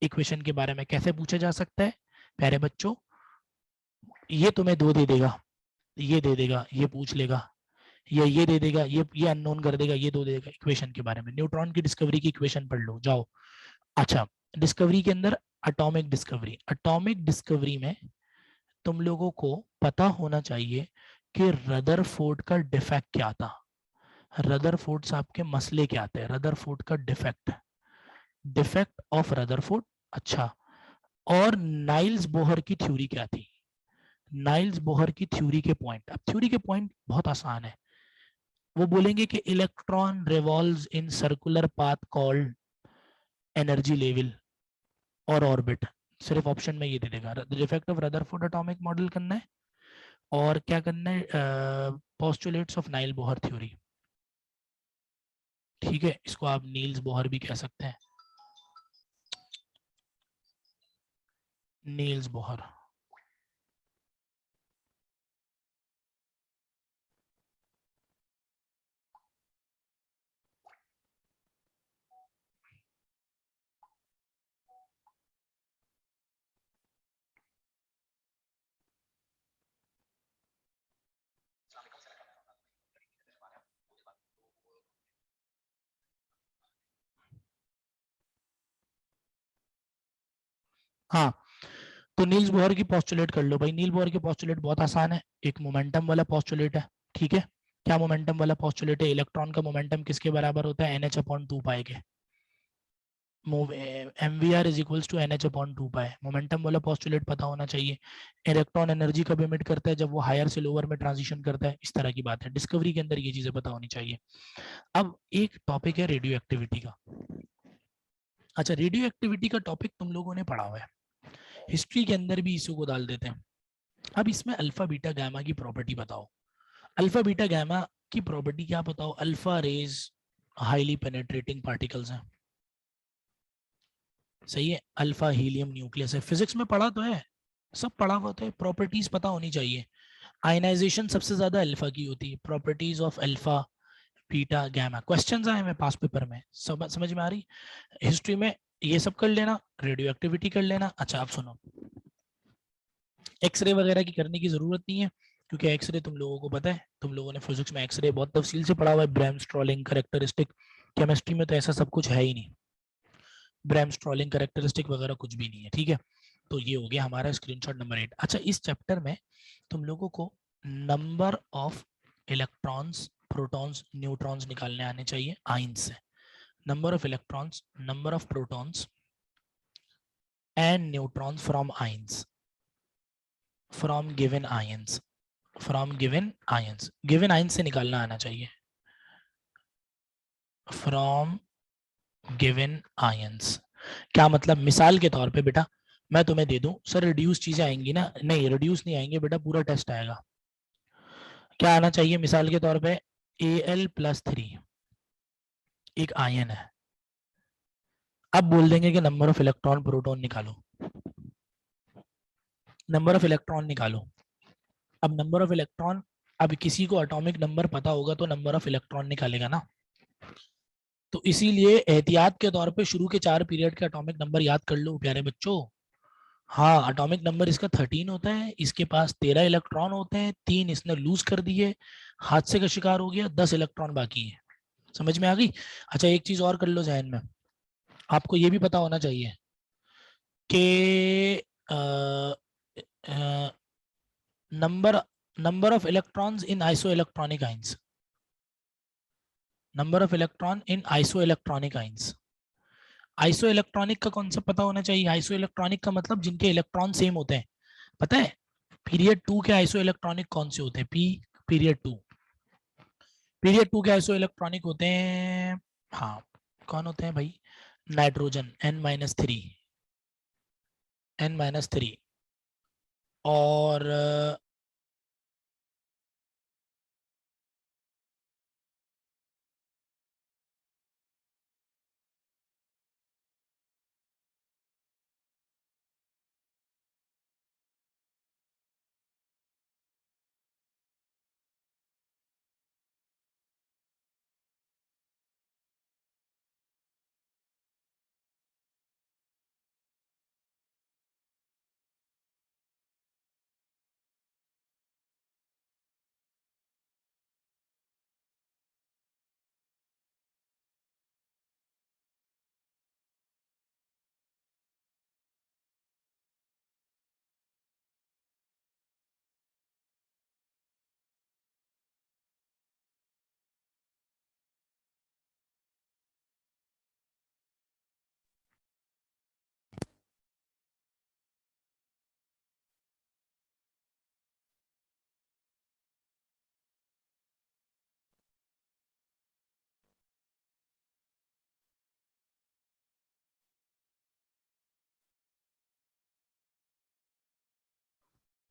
इक्वेशन के बारे में कैसे पूछा जा सकता है प्यारे बच्चों, ये तुम्हें दो दे देगा, ये दे देगा, ये पूछ लेगा, या ये दे देगा, ये अननोन कर देगा, ये दो दे देगा। इक्वेशन के बारे में, न्यूट्रॉन की डिस्कवरी की इक्वेशन पढ़ लो जाओ। अच्छा, डिस्कवरी के अंदर एटॉमिक डिस्कवरी, एटॉमिक डिस्कवरी में तुम लोगों को पता होना चाहिए कि रदरफोर्ड का डिफेक्ट क्या था। रदरफोर्ड साहब के मसले क्या थे, रदरफोर्ड का डिफेक्ट, डिफेक्ट ऑफ रदरफोर्ड। अच्छा, और नाइल्स बोहर की थ्योरी क्या थी, नाइल्स बोहर की थ्योरी के पॉइंट। अब थ्योरी के पॉइंट बहुत आसान है, वो बोलेंगे कि electron revolves in circular path called energy level और ऑर्बिट। सिर्फ ऑप्शन में ये दे देगा, defect of Rutherford atomic model करना है, और क्या करना है, postulates of Nile Bohr theory. ठीक है, इसको आप नील्स बोहर भी कह सकते हैं, नील्स बोहर। हाँ, तो नील्स बोहर की पोस्टुलेट कर लो भाई। नील बोहर की पोस्टुलेट बहुत आसान है, एक मोमेंटम वाला पोस्टुलेट है, ठीक है। क्या मोमेंटम वाला पोस्टुलेट है, इलेक्ट्रॉन का मोमेंटम किसके बराबर होता है, NH/2 पाई के। MVR is equals to NH/2 pi. Momentum वाला पोस्टुलेट पता होना चाहिए। इलेक्ट्रॉन एनर्जी कब एमिट करता है, जब वो हायर से लोअर में ट्रांजिशन करता है, इस तरह की बात है। डिस्कवरी के अंदर ये चीजें पता होनी चाहिए। अब एक टॉपिक है रेडियो एक्टिविटी का। अच्छा, रेडियो एक्टिविटी का टॉपिक तुम लोगों ने पढ़ा हुआ है, हिस्ट्री के अंदर भी इसी को डाल देते हैं। अब इसमें अल्फा बीटा गामा की प्रॉपर्टी बताओ। अल्फा बीटा गामा की प्रॉपर्टी क्या बताओ। Alpha rays highly penetrating particles हैं, सही है। अल्फा हीलियम न्यूक्लियस है, फिजिक्स में पढ़ा तो है, सब पढ़ा हुआ तो है, प्रॉपर्टीज पता होनी चाहिए। आयनाइजेशन सबसे ज्यादा अल्फा की होती है। Properties of alpha beta gamma, questions आए हैं पास पेपर में, समझ में आ रही। हिस्ट्री में ये सब कर लेना, रेडियो एक्टिविटी कर लेना। अच्छा, आप सुनो, एक्सरे वगैरह की करने की जरूरत नहीं है, क्योंकि एक्सरे तुम लोगों को पता है, तुम लोगों ने फिजिक्स में एक्सरे बहुत तफसील से पढ़ा हुआ है, ब्रैम-स्ट्रॉलिंग कैरेक्टरिस्टिक। केमिस्ट्री में तो ऐसा सब कुछ है ही नहीं, ब्रैम-स्ट्रॉलिंग कैरेक्टरिस्टिक वगैरह कुछ भी नहीं है, ठीक है। तो ये हो गया हमारा स्क्रीनशॉट नंबर 8। अच्छा, इस चैप्टर में तुम लोगों को number of electrons, protons, neutrons निकालने आने चाहिए आइंस से। Number of electrons, number of protons and neutrons from ions, from given ions, from given ions, given ions से निकालना आना चाहिए, फ्रॉम गिवन आयंस। क्या मतलब, मिसाल के तौर पे बेटा मैं तुम्हें दे दूं, सर रिड्यूस चीजें आएंगी ना, नहीं रिड्यूस नहीं आएंगे बेटा, पूरा टेस्ट आएगा। क्या आना चाहिए, मिसाल के तौर पे Al+3 एक आयन है, अब बोल देंगे कि नंबर ऑफ इलेक्ट्रॉन प्रोटॉन निकालो, नंबर ऑफ इलेक्ट्रॉन निकालो। अब नंबर ऑफ इलेक्ट्रॉन, अब किसी को एटॉमिक नंबर पता होगा तो नंबर ऑफ इलेक्ट्रॉन निकालेगा ना, तो इसीलिए एहतियात के तौर पे शुरू के 4 पीरियड के एटॉमिक नंबर याद कर लो प्यारे बच्चों। हाँ, एटॉमिक नंबर इसका 13 होता है, इसके पास 13 इलेक्ट्रॉन होते हैं, 3 इसने लूज कर दिए, हादसे का शिकार हो गया, 10 इलेक्ट्रॉन बाकी है। समझ में आ गई? अच्छा, एक चीज और कर लो जहन में, आपको ये भी पता होना चाहिए कि number number of electrons in iso electronic ions, number of electron in iso electronic ions. Iso electronic का कॉन्सेप्ट पता होना चाहिए। आइसो इलेक्ट्रॉनिक का मतलब जिनके इलेक्ट्रॉन सेम होते हैं, पता है? पीरियड 2 के आइसो इलेक्ट्रॉनिक कौन से होते हैं? पीरियड 2, पीरियड 2 के आइसो इलेक्ट्रॉनिक होते हैं, हाँ कौन होते हैं भाई? नाइट्रोजन N-3, N-3, और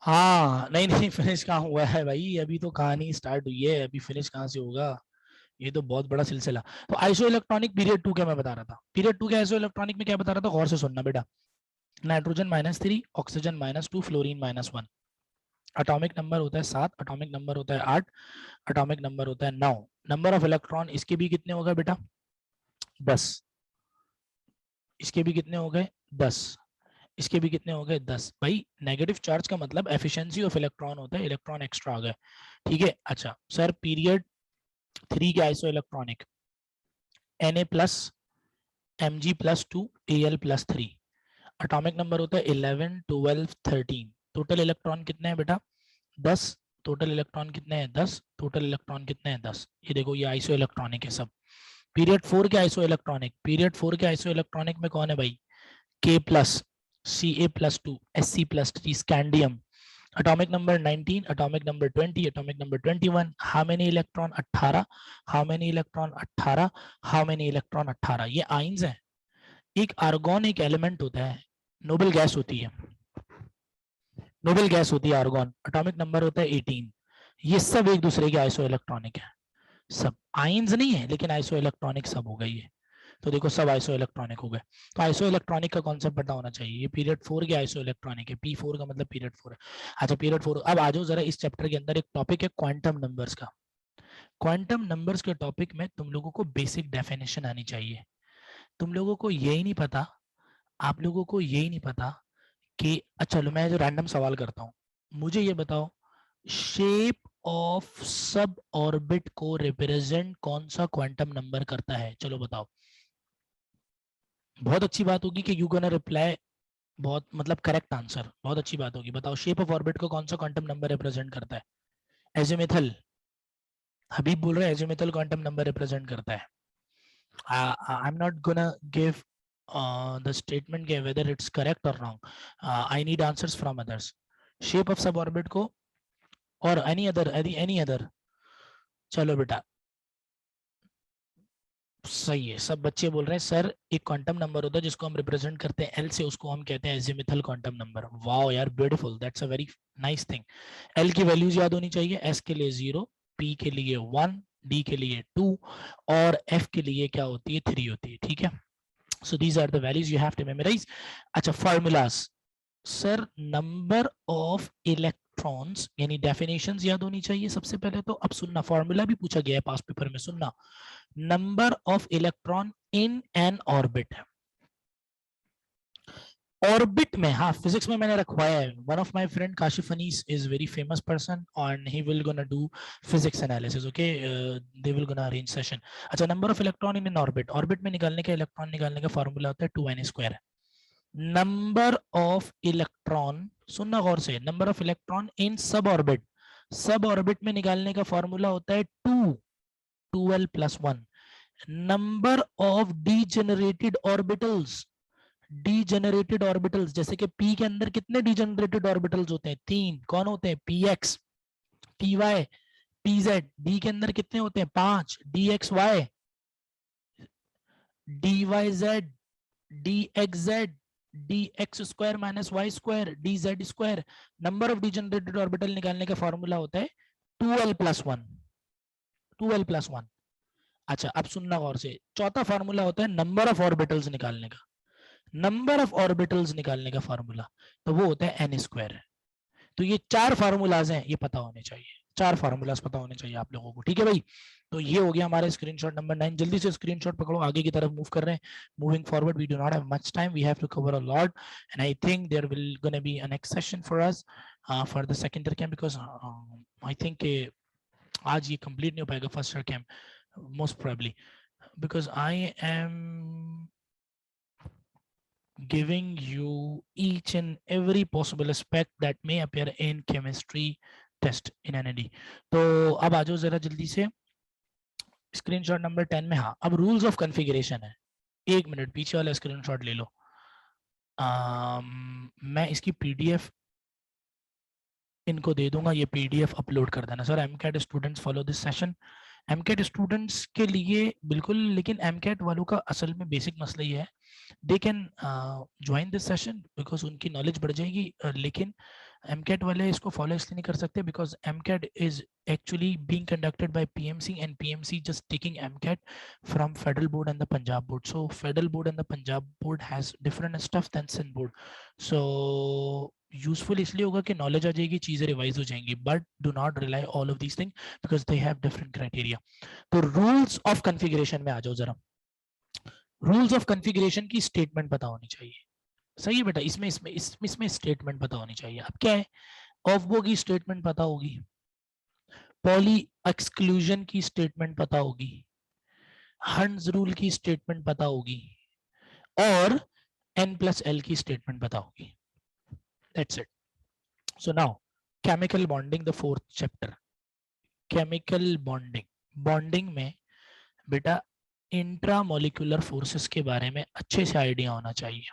हाँ, नहीं नहीं, फिनिश कहाँ हुआ है भाई, अभी तो कहानी स्टार्ट हुई है, अभी फिनिश कहाँ से होगा? ये तो बहुत बड़ा सिलसिला। तो आइसो इलेक्ट्रॉनिक पीरियड 2 क्या मैं बता रहा था, पीरियड 2 के आइसो इलेक्ट्रॉनिक में क्या बता रहा था, गौर से सुनना बेटा। Nitrogen -3, oxygen -2, fluorine -1। Atomic number होता है 7, एटॉमिक नंबर होता है 8, एटॉमिक नंबर होता है 9। नंबर ऑफ इलेक्ट्रॉन इसके भी कितने हो गए बेटा? 10। इसके भी कितने हो गए? 10। इसके भी कितने हो गए? 10। भाई नेगेटिव चार्ज का मतलब एफिशिएंसी ऑफ इलेक्ट्रॉन होता है, इलेक्ट्रॉन एक्स्ट्रा आ गए, ठीक है। अच्छा सर, पीरियड 3 के iso electronic Na+, Mg+2, Al+3। Atomic number होता है 11, 12, 13। टोटल इलेक्ट्रॉन कितने हैं बेटा? 10। टोटल इलेक्ट्रॉन कितने हैं? 10। टोटल इलेक्ट्रॉन कितने हैं? 10। ये देखो, ये आइसो इलेक्ट्रॉनिक है सब। पीरियड 4 के आइसो इलेक्ट्रॉनिक, पीरियड 4 के आइसो इलेक्ट्रॉनिक में कौन है भाई? K+, Ca+2, Sc+3, scandium. Atomic number 19, atomic number 20, atomic number 21। How many electron? 18। How many electron? 18। How many electron? 18। ये आइंस है। एक आर्गॉन एक एलिमेंट होता है, नोबल गैस होती है, नोबल गैस होती है आर्गॉन, एटॉमिक नंबर होता है 18। ये सब एक दूसरे के आइसो इलेक्ट्रॉनिक है, सब आइंस नहीं है लेकिन आइसो इलेक्ट्रॉनिक सब हो गई है। तो देखो सब आइसो इलेक्ट्रॉनिक हो गए। तो आइसो इलेक्ट्रॉनिक का कॉन्सेप्ट पता होना चाहिए। ये पीरियड 4 के आइसो इलेक्ट्रॉनिक है, P4 का मतलब पीरियड 4 है। अच्छा पीरियड 4, अब आ जाओ जरा इस चैप्टर के अंदर एक टॉपिक है क्वांटम नंबर्स का। क्वांटम नंबर्स के टॉपिक में तुम लोगों को बेसिक डेफिनेशन आनी चाहिए। तुम लोगों को यही नहीं पता, आप लोगों को यही नहीं पता कि, अच्छा चलो मैं जो रैंडम सवाल करता हूँ, मुझे ये बताओ शेप ऑफ सब ऑर्बिट को रिप्रेजेंट कौन सा क्वांटम नंबर करता है? चलो बताओ। बहुत अच्छी बात होगी कि यू गोना रिप्लाई, बहुत मतलब करेक्ट आंसर, बहुत अच्छी बात होगी। बताओ शेप ऑफ ऑर्बिट को कौन सा क्वांटम नंबर रिप्रेजेंट करता है? एजिमुथल। हबीब बोल रहे हैं एजिमुथल क्वांटम नंबर रिप्रेजेंट करता है। I am not gonna give the statement whether it's correct or wrong. I need answers from others. Shape of suborbit को, और any other। चलो बेटा, सही है, सब बच्चे बोल रहे हैं सर एक क्वांटम नंबर होता है जिसको हम रिप्रेजेंट करते हैं एल से, उसको हम कहते हैं एजिमुथल क्वांटम नंबर। वाओ यार, beautiful, that's a very nice thing. L की वैल्यूज याद होनी चाहिए, एस के लिए 0, पी के लिए 1, डी के लिए 2, और एफ के लिए क्या होती है? 3 होती है, ठीक है। So these are the values you have to memorise. अच्छा formulas, sir number of electron electrons, यानी डेफिनेशंस याद होनी चाहिए सबसे पहले तो। अब सुनना, फॉर्मूला भी पूछा गया है पास पेपर में, सुनना। Number of electron in n orbit, orbit में, हाँ फिजिक्स में मैंने रखवाया है। One of my friend Kashif Anis is very famous person and he will gonna do physics analysis, okay, they will gonna arrange session. अच्छा, number of electron in n orbit, orbit में निकालने का, इलेक्ट्रॉन निकालने का फॉर्मूला होता है 2n²। नंबर ऑफ इलेक्ट्रॉन, सुनना गौर से, नंबर ऑफ इलेक्ट्रॉन इन सब ऑर्बिट, सब ऑर्बिट में निकालने का फॉर्मूला होता है 2l+1। Number of degenerated orbitals, degenerated orbitals, जैसे कि p के अंदर कितने डीजेनरेटेड ऑर्बिटल्स होते हैं? 3। कौन होते हैं? px, py, pz। d के अंदर कितने होते हैं? 5। dxy, dyz, dxz, dx² - y², dz²। Number of degenerated orbital निकालने का फॉर्मूला होता है 2l+1, 2l+1। अच्छा, अब सुनना गौर से, चौथा फॉर्मूला होता है नंबर ऑफ ऑर्बिटल्स निकालने का, नंबर ऑफ ऑर्बिटल्स निकालने का फॉर्मूला, तो वो होता है n²। तो ये 4 फार्मूलाज हैं, ये पता होने चाहिए, 4 फार्मूलाज पता होने चाहिए आप लोगों को, ठीक है भाई। तो ये हो गया हमारा स्क्रीनशॉट नंबर 9। जल्दी से स्क्रीनशॉट पकड़ो, आगे की तरफ मूव कर रहे हैं। Moving forward, we do not have much time, we have to cover a lot and I think there will gonna be a next session for us for the second year camp, because I think आज ये complete नहीं हो पाएगा first year camp, most probably, because I am giving you each and every possible aspect that may appear in chemistry test in NAD। तो अब आ जाओ जरा जल्दी से स्क्रीनशॉट नंबर 10 में। हाँ, अब रूल्स ऑफ कॉन्फ़िगरेशन है। 1 मिनट पीछे वाला स्क्रीनशॉट ले लो। मैं इसकी पीडीएफ इनको दे दूंगा, ये पीडीएफ अपलोड कर देना sir. MCAT students follow this session. MCAT students के लिए बिल्कुल, लेकिन एमकैट वालों का असल में बेसिक मसला ये है, they can join this session because उनकी नॉलेज बढ़ जाएगी, लेकिन एमकैट वाले इसको फॉलो इसलिए नहीं कर सकते because MCAT is actually being conducted by PMC and PMC just taking MCAT from federal board and the Punjab board. So federal board and the Punjab board has different stuff than Sindh board. So useful इसलिए होगा कि knowledge आ जाएगी, चीजें revise हो जाएंगी, but do not rely all of these thing because they have different criteria. तो rules of configuration में आ जाओ जरा। रूल्स ऑफ कॉन्फ़िगरेशन की स्टेटमेंट पता होनी चाहिए, सही है बेटा। इसमें स्टेटमेंट पता होनी चाहिए। अब क्या है, ऑफबो की स्टेटमेंट पता होगी, पॉली एक्सक्लूजन की स्टेटमेंट पता होगी, हंस रूल की स्टेटमेंट पता होगी, और n+l की स्टेटमेंट पता होगी। That's it. So now chemical bonding, the 4th chapter, chemical bonding। Bonding में बेटा इंट्रामोलिकुलर फोर्सेस के बारे में अच्छे से आइडिया होना चाहिए।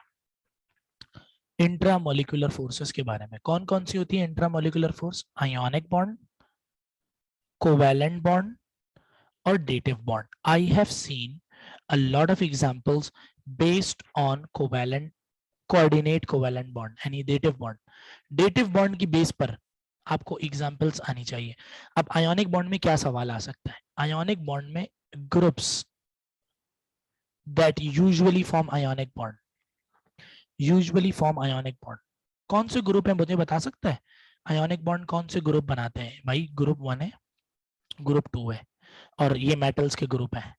इंट्रामोलिकुलर फोर्सेस के बारे में कौन कौन सी होती है intramolecular force? Ionic bond, covalent bond और dative bond. I have seen a lot of examples based on covalent, coordinate covalent bond यानी dative bond। dative bond की बेस पर आपको एग्जांपल्स आनी चाहिए। अब आयोनिक बॉन्ड में क्या सवाल आ सकता है? आयोनिक बॉन्ड में groups that usually form ionic bond, usually form ionic bond। कौन से ग्रुप है मुझे बता सकता है? आयोनिक बॉन्ड कौन से ग्रुप बनाते हैं भाई? ग्रुप 1 है, ग्रुप 2 है, और ये मेटल्स के ग्रुप हैं,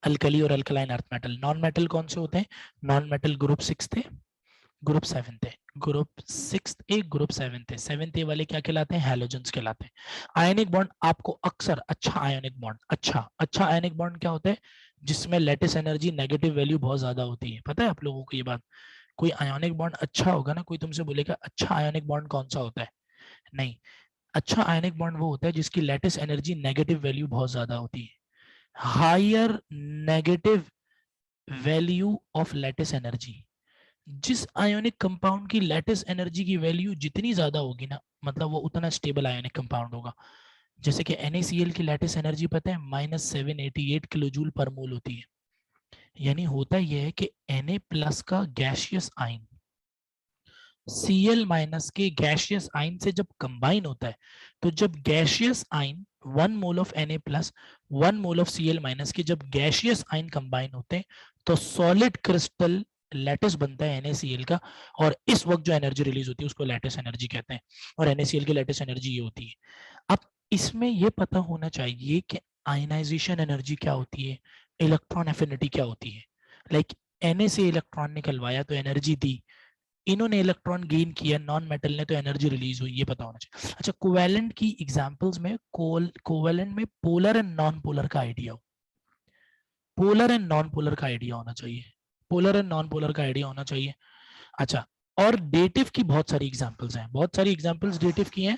अल्कली और alkaline earth metal. Non metal कौन से होते हैं? नॉन मेटल ग्रुप 6 थे, ग्रुप 7 थे, ग्रुप 6 ए, ग्रुप 7 थे। 7 ए वाले क्या कहलाते हैं? हैलोजेंस कहलाते हैं। आयनिक बॉन्ड आपको अक्सर अच्छा आयनिक बॉन्ड, अच्छा आयनिक बॉन्ड क्या होता है? जिसमें लेटिस एनर्जी नेगेटिव वैल्यू बहुत ज्यादा होती है। पता है आप लोगों को ये बात? कोई आयोनिक बॉन्ड अच्छा होगा ना, कोई तुमसे बोलेगा अच्छा आयोनिक बॉन्ड कौन सा होता है? नहीं, अच्छा आयनिक बॉन्ड वो होता है जिसकी लेटिस एनर्जी नेगेटिव वैल्यू बहुत ज्यादा होती है। Higher negative value of lattice energy, जिस आयोनिक कंपाउंड की लेटिस एनर्जी की वैल्यू जितनी ज्यादा होगी ना, मतलब वो उतना स्टेबल आयोनिक कंपाउंड होगा। जैसे कि NaCl की लेटिस एनर्जी पता है -788 किलो जूल पर मोल होती है। यानी होता यह है कि Na+ का गैसियस आयन Cl- के गैसियस आयन से जब कंबाइन होता है, तो जब gaseous ion 1 mole of Na+, 1 mole of Cl- के जब गैसियस आयन कंबाइन होते हैं, तो सॉलिड क्रिस्टल लैटिस बनता है NaCl का, और इस वक्त जो एनर्जी रिलीज होती है उसको लैटिस एनर्जी कहते हैं, और NaCl की लैटिस एनर्जी ये होती है। अब इसमें ये पता होना चाहिए कि आयनाइजेशन एनर्जी क्या होती है, इलेक्ट्रॉन एफिनिटी क्या होती है। लाइक Na से इलेक्ट्रॉन निकलवाया तो एनर्जी दी, इन्होंने इलेक्ट्रॉन गेन किया नॉन मेटल ने तो एनर्जी रिलीज हुई, ये पता होना चाहिए। अच्छा, कोवेलेंट की एग्जांपल्स में कोवेलेंट में पोलर एंड नॉन पोलर का आइडिया हो, पोलर एंड नॉन पोलर का आइडिया होना चाहिए, पोलर एंड नॉन पोलर का आइडिया होना चाहिए। अच्छा, और डेटिव की बहुत सारी एग्जांपल्स हैं, बहुत सारी एग्जांपल्स डेटिव की हैं।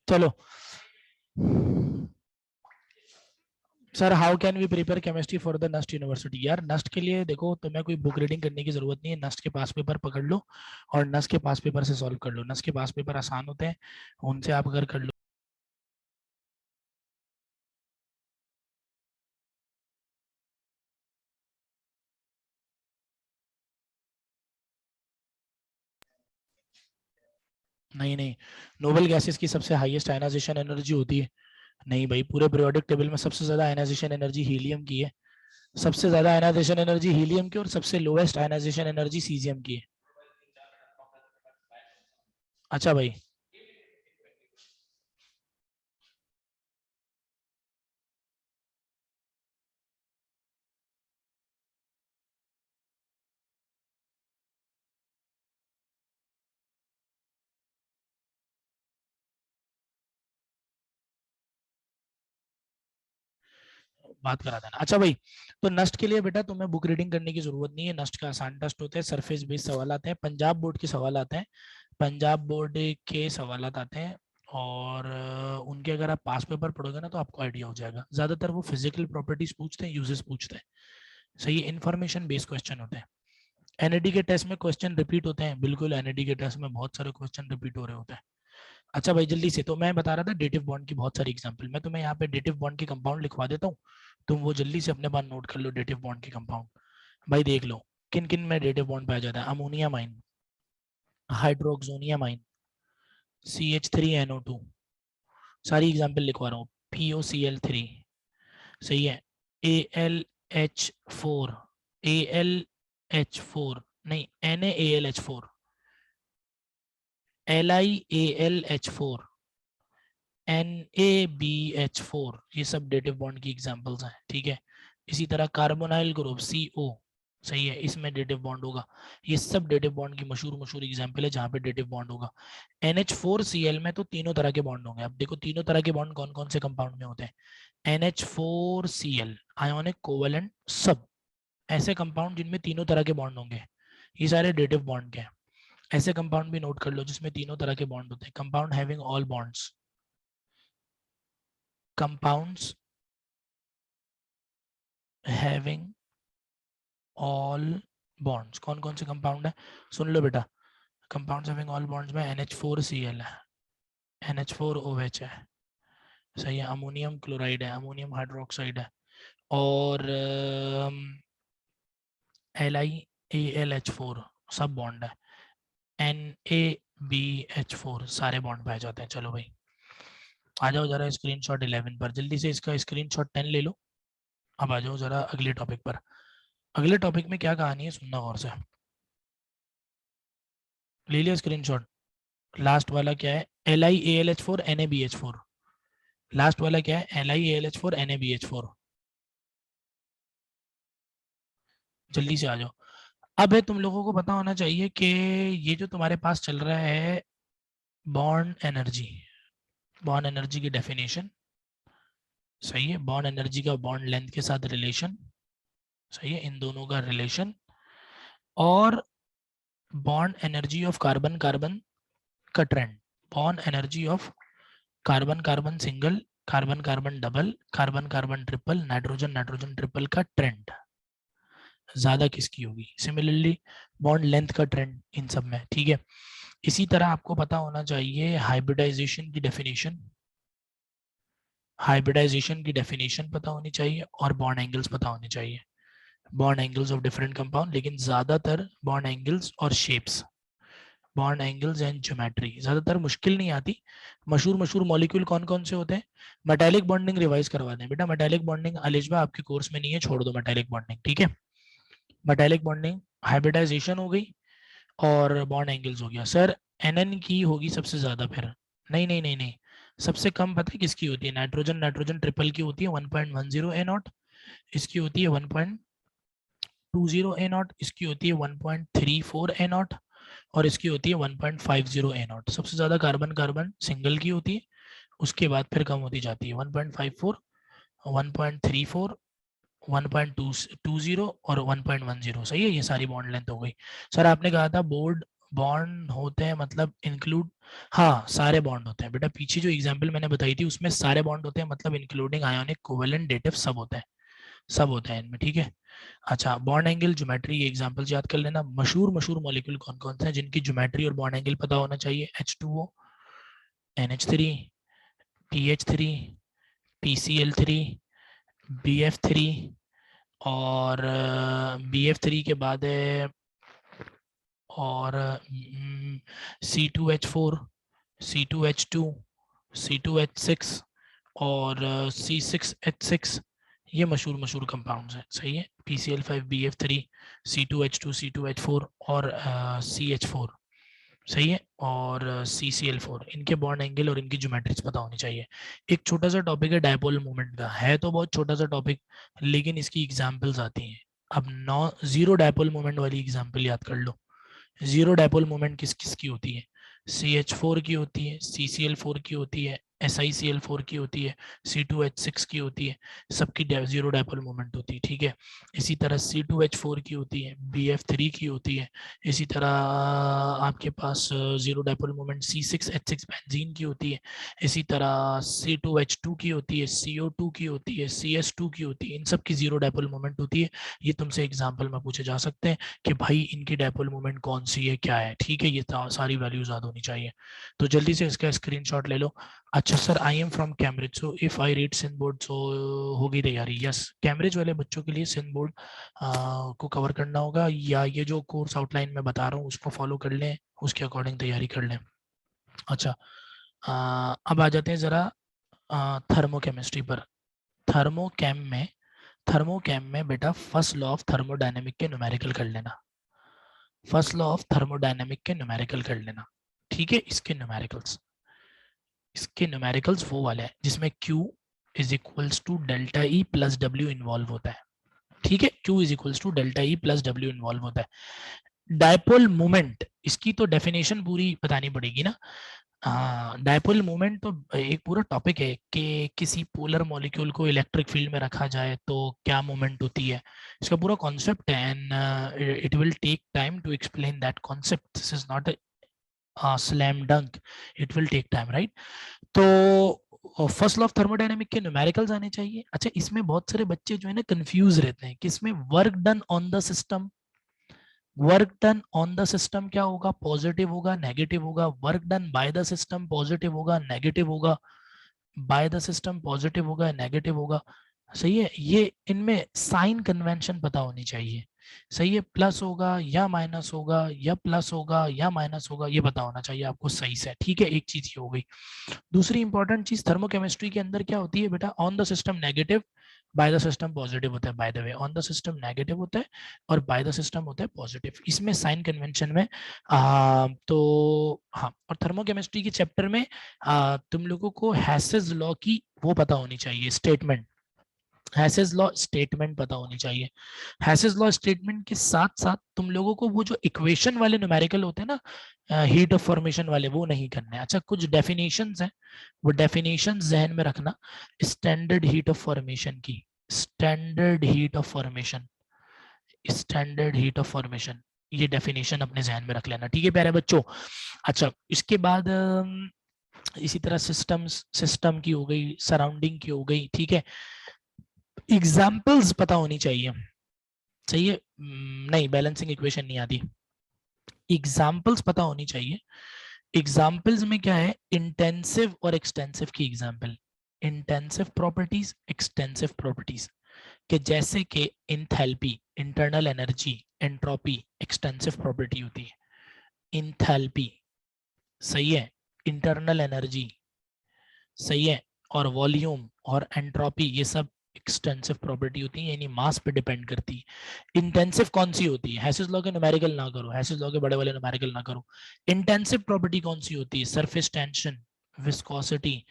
चलो sir, how can we prepare chemistry for the NUST university. यार नस्ट के लिए देखो, तुम्हें कोई बुक रीडिंग करने की जरूरत नहीं है, नस्ट के पास पेपर पकड़ लो और नस्ट के पास पेपर से सॉल्व कर लो, नस्ट के पास पेपर आसान होते हैं, उनसे आप अगर कर लो। नहीं नहीं, नोबल गैसेस की सबसे हाईएस्ट आयनाइजेशन एनर्जी होती है। नहीं भाई, पूरे पीरियोडिक टेबल में सबसे ज्यादा आयनाइजेशन एनर्जी हीलियम की है, सबसे ज्यादा आयनाइजेशन एनर्जी हीलियम की, और सबसे लोएस्ट आयनाइजेशन एनर्जी सीजियम की है। अच्छा भाई। बात करा देना। अच्छा भाई, तो नस्ट के लिए बेटा तुम्हें बुक रीडिंग करने की जरूरत नहीं है। नस्ट का आसान टेस्ट होते हैं, सरफेस बेस्ड सवाल आते हैं, पंजाब बोर्ड के सवाल आते हैं, पंजाब बोर्ड के सवाल आते हैं। और उनके अगर आप पास पेपर पढ़ोगे ना तो आपको आइडिया हो जाएगा। ज्यादातर वो फिजिकल प्रॉपर्टीज पूछते हैं, यूजेस पूछते हैं। सही है, इन्फॉर्मेशन बेस्ड क्वेश्चन होते हैं। एनईडी के टेस्ट में क्वेश्चन रिपीट होते हैं, बिल्कुल एनईडी के टेस्ट में बहुत सारे क्वेश्चन रिपीट हो रहे होते हैं। अच्छा भाई जल्दी से, तो मैं बता रहा था डेटिव बॉन्ड की बहुत सारी एग्जांपल। मैं तुम्हें यहाँ पे डेटिव बॉन्ड की कंपाउंड लिखवा देता हूँ, तुम वो जल्दी से अपने पास नोट कर लो डेटिव बॉन्ड की कंपाउंड। भाई देख लो किन किन में डेटिव बॉन्ड पाया जाता है। अमोनिया माइन, हाइड्रोक्सोनिया माइन, CH3NO2, सारी एग्जांपल लिखवा रहा हूँ। POCl3, सही है। AlH4, AlH4 नहीं, NaAlH4, LiAlH4, NaBH4, ये सब डेटिव बॉन्ड की एग्जांपल्स हैं, ठीक है। इसी तरह कार्बोनाइल ग्रुप CO, सही है, इसमें डेटिव बॉन्ड होगा। ये सब डेटिव बॉन्ड की मशहूर मशहूर एग्जांपल है जहाँ पे डेटिव बॉन्ड होगा। NH4Cl में तो तीनों तरह के बॉन्ड होंगे। अब देखो तीनों तरह के बॉन्ड कौन कौन से कंपाउंड में होते हैं। NH4Cl आयोनिक कोवलेंट सब ऐसे कंपाउंड जिनमें तीनों तरह के बॉन्ड होंगे, ये सारे डेटिव बॉन्ड के हैं। ऐसे कंपाउंड भी नोट कर लो जिसमें तीनों तरह के बॉन्ड होते हैं। Compound having all bonds, compounds having all bonds, कौन कौन से कंपाउंड है सुन लो बेटा। कंपाउंड्स हैविंग ऑल बॉन्ड्स में NH4Cl है, NH4OH है, सही है। अमोनियम क्लोराइड है, अमोनियम हाइड्रोक्साइड है, और LiAlH4 सब बॉन्ड है। NaBH4 सारे बॉन्ड पाए जाते हैं। चलो भाई आ जाओ जरा स्क्रीनशॉट 11 पर, जल्दी से इसका स्क्रीनशॉट 10 ले लो। अब आ जाओ जरा अगले टॉपिक पर। अगले टॉपिक में क्या कहानी है सुनना गौर से। ले लिया स्क्रीनशॉट। लास्ट वाला क्या है, LiAlH4 NaBH4। लास्ट वाला क्या है, LiAlH4 NaBH4। जल्दी से आ जाओ। अब है तुम लोगों को पता होना चाहिए कि ये जो तुम्हारे पास चल रहा है बॉन्ड एनर्जी, बॉन्ड एनर्जी की डेफिनेशन, सही है। बॉन्ड एनर्जी का बॉन्ड लेंथ के साथ रिलेशन, सही है, इन दोनों का रिलेशन। और bond energy of carbon carbon का trend, bond energy of carbon carbon single, carbon carbon double, carbon carbon triple, nitrogen nitrogen triple का ट्रेंड ज्यादा किसकी होगी। सिमिलरली बॉन्ड लेंथ का ट्रेंड इन सब में, ठीक है। इसी तरह आपको पता होना चाहिए हाइब्रिडाइजेशन की डेफिनेशन, हाइब्रिडाइजेशन की डेफिनेशन पता होनी चाहिए, और बॉन्ड एंगल्स पता होने चाहिए, bond angles of different compound. लेकिन ज्यादातर बॉन्ड एंगल्स और shapes, bond angles and geometry ज्यादातर मुश्किल नहीं आती। मशहूर मशहूर मॉलिक्यूल कौन कौन से होते हैं। मेटालिक बॉन्डिंग रिवाइज करवा दें बेटा, मेटालिक बॉन्डिंग अलिजबा आपके कोर्स में नहीं है, छोड़ दो मेटालिक बॉन्डिंग, ठीक है। मेटालिक बॉन्डिंग हाइब्रिडाइजेशन हो गई और बॉन्ड एंगल्स हो गया। सर एनएन की होगी सबसे ज्यादा फिर, नहीं नहीं नहीं नहीं, सबसे कम पता है किसकी होती है, नाइट्रोजन नाइट्रोजन ट्रिपल की होती है 1.10 ए नॉट, इसकी होती है 1.20 ए नॉट, इसकी होती है 1.34 ए नॉट, और इसकी होती है 1.50 ए नॉट। सबसे ज्यादा कार्बन कार्बन सिंगल की होती है, उसके बाद फिर कम होती जाती है 1.54, 1.34, 1.20 और 1.10, सही है। ये सारी बॉन्ड लेंथ हो गई। सर आपने कहा था बोर्ड बॉन्ड होते हैं मतलब इंक्लूड, हाँ सारे बॉन्ड होते हैं बेटा। पीछे जो एग्जांपल मैंने बताई थी उसमें सारे बॉन्ड होते हैं, मतलब इंक्लूडिंग आयोनिक कोवेलेंट डेटिव सब होते हैं, सब होता है इनमें, ठीक है। अच्छा बॉन्ड एंगल ज्योमेट्री, ये एग्जांपल्स याद कर लेना। मशहूर मशहूर मॉलिक्यूल कौन कौन से हैं जिनकी ज्योमेट्री और बॉन्ड एंगल पता होना चाहिए। H2O, NH3, PH3, PCl3, BF3, और BF3 के बाद है और C2H4, C2H2, C2H6 और C6H6, ये मशहूर मशहूर कंपाउंड्स हैं, सही है। PCl5, BF3, C2H2, C2H4 और CH4, सही है, और CCl4, इनके बॉन्ड एंगल और इनकी ज्योमेट्रिक्स पता होनी चाहिए। एक छोटा सा टॉपिक है डायपोल मोमेंट का, है तो बहुत छोटा सा टॉपिक लेकिन इसकी एग्जांपल्स आती हैं। अब नॉ जीरो डायपोल मोमेंट वाली एग्जांपल याद कर लो। जीरो डायपोल मोमेंट किस किस की होती है, CH4 की होती है, CCl4 की होती है, SiCl4 की होती है, C2H6 की होती है, सबकी जीरो डायपोल मोमेंट होती है, ठीक है। इसी तरह C2H4 की होती है, BF3 की होती है, इसी तरह आपके पास zero dipole moment C6H6 benzene की होती है, इसी तरह C2H2 की होती है, CO2 की होती है, CS2 की होती है, इन सब की जीरो डायपोल मोमेंट होती है। ये तुमसे एग्जाम्पल में पूछे जा सकते हैं कि भाई इनकी डायपोल मोमेंट कौन सी है, क्या है, ठीक है। ये सारी वैल्यूज याद होनी चाहिए। तो जल्दी से इसका स्क्रीनशॉट ले लो। अच्छा sir, I am from Cambridge, so if I read Sindh board, so होगी तैयारी। यस, कैम्ब्रिज वाले बच्चों के लिए सिंध बोर्ड को कवर करना होगा, या ये जो कोर्स आउटलाइन में बता रहा हूँ उसको फॉलो कर लें, उसके अकॉर्डिंग तैयारी कर लें। अच्छा, अब आ जाते हैं ज़रा थर्मोकेमिस्ट्री पर। थर्मोकेम में बेटा फर्स्ट लॉ ऑफ थर्मोडायनेमिक के न्यूमेरिकल कर लेना। फर्स्ट लॉ ऑफ थर्मोडायनेमिक के न्यूमेरिकल कर लेना, ठीक है। इसके न्यूमेरिकल्स वो वाले हैं जिसमें Q is equals to delta E plus W involve होता है, ठीक है। Q is equals to delta E plus W involve होता है। डायपोल मोमेंट, इसकी तो डेफिनेशन पूरी बतानी पड़ेगी ना। हाँ, डायपोल मोमेंट तो एक पूरा टॉपिक है कि किसी पोलर मॉलिक्यूल को इलेक्ट्रिक फील्ड में रखा जाए तो क्या मोमेंट होती है, इसका पूरा कॉन्सेप्ट है। And it will take time to explain that concept, this is not slam dunk, it will take time, right. तो फर्स्ट लॉ ऑफ थर्मोडायनेमिक के न्यूमेरिकल्स आने चाहिए। अच्छा, इसमें बहुत सारे बच्चे जो है ना कंफ्यूज रहते हैं कि इसमें work done on the system, work done on the system क्या होगा, पॉजिटिव होगा नेगेटिव होगा, work done by the system positive होगा नेगेटिव होगा, बाय द सिस्टम पॉजिटिव होगा नेगेटिव होगा, सही है। ये इनमें साइन कन्वेंशन पता होनी चाहिए, सही है। प्लस होगा या माइनस होगा, या प्लस होगा या माइनस होगा, ये पता होना चाहिए आपको सही से, ठीक है। एक चीज ये हो गई। दूसरी इंपॉर्टेंट चीज थर्मोकेमिस्ट्री के अंदर क्या होती है बेटा, on the system negative, by the system positive होता है। By the way, on the system negative होता है और बाय द सिस्टम होता है पॉजिटिव, इसमें साइन कन्वेंशन में तो हाँ। और थर्मोकेमिस्ट्री के चैप्टर में तुम लोगों को हैसेस लॉ की वो पता होनी चाहिए, स्टेटमेंट, हैसेस लॉ स्टेटमेंट पता होनी चाहिए। हैसेस लॉ स्टेटमेंट के साथ साथ तुम लोगों को वो जो इक्वेशन वाले न्यूमेरिकल होते हैं ना, हीट ऑफ फॉर्मेशन वाले, वो नहीं करने। अच्छा, कुछ डेफिनेशंस हैं, वो डेफिनेशंस जहन में रखना। स्टैंडर्ड हीट ऑफ फॉर्मेशन की, standard heat of formation, standard heat of formation, ये डेफिनेशन अपने जहन में रख लेना, ठीक है प्यारे बच्चों। अच्छा, इसके बाद इसी तरह सिस्टम की हो गई, सराउंडिंग की हो गई, ठीक है। एग्जाम्पल्स पता होनी चाहिए, सही है। नहीं, बैलेंसिंग इक्वेशन नहीं आती, एग्जाम्पल्स पता होनी चाहिए। एग्जाम्पल्स में क्या है, इंटेंसिव और एक्सटेंसिव की example, intensive properties, extensive properties, कि जैसे कि enthalpy, internal energy, entropy extensive property होती है। इंथैल्पी, सही है, इंटरनल एनर्जी, सही है, और वॉल्यूम और एंट्रोपी, ये सब एक्सटेंसिव प्रॉपर्टी होती है, यानी मास पे डिपेंड करती है। इंटेंसिव कौन सी होती है, हैसेस लॉ के न्यूमेरिकल ना करो, हैसेस लॉ के बड़े वाले न्यूमेरिकल ना करो। इंटेंसिव प्रॉपर्टी कौन सी होती है, surface tension, viscosity,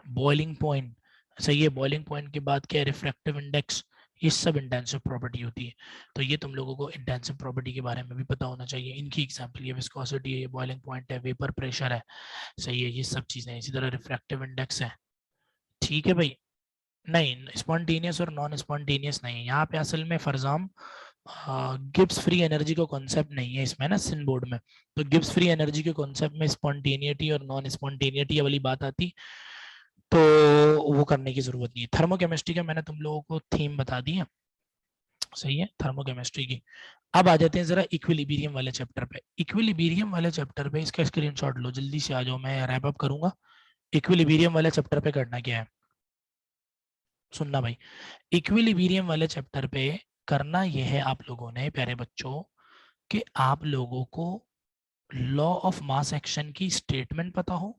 boiling point, सही है। बॉइलिंग पॉइंट के बाद क्या है, रिफ्रैक्टिव इंडेक्स, ये सब इंटेंसिव प्रॉपर्टी होती है। तो ये तुम लोगों को इंटेंसिव प्रॉपर्टी के बारे में भी पता होना चाहिए। इनकी एग्जांपल, ये विस्कोसिटी है, ये बॉइलिंग पॉइंट है, वेपर प्रेशर है, सही है, ये सब चीजें। इसी तरह रिफ्रैक्टिव इंडेक्स है, ठीक है भाई। नहीं, स्पॉन्टेनियस और नॉन स्पॉन्टेनियस नहीं, यहाँ पे असल में फरजाम गिब्स फ्री एनर्जी का कॉन्सेप्ट नहीं है इसमें ना, सिन बोर्ड में। तो गिब्स फ्री एनर्जी के कॉन्सेप्ट में स्पॉन्टेनिटी और नॉन स्पॉन्टेनिटी वाली बात आती, तो वो करने की जरूरत नहीं है। थर्मोकेमिस्ट्री का मैंने तुम लोगों को थीम बता दी है, सही है, थर्मोकेमिस्ट्री की। अब आ जाते हैं जरा इक्विलिब्रियम वाले चैप्टर पे। इक्विलिब्रियम वाले चैप्टर पे इसका स्क्रीनशॉट लो, जल्दी से आ जाओ, मैं रैप अप करूंगा। इक्विलिब्रियम वाले चैप्टर पे करना क्या है, सुनना भाई। इक्विलिब्रियम वाले चैप्टर पे करना यह है आप लोगों ने प्यारे बच्चों, कि आप लोगों को लॉ ऑफ मास एक्शन की स्टेटमेंट पता हो,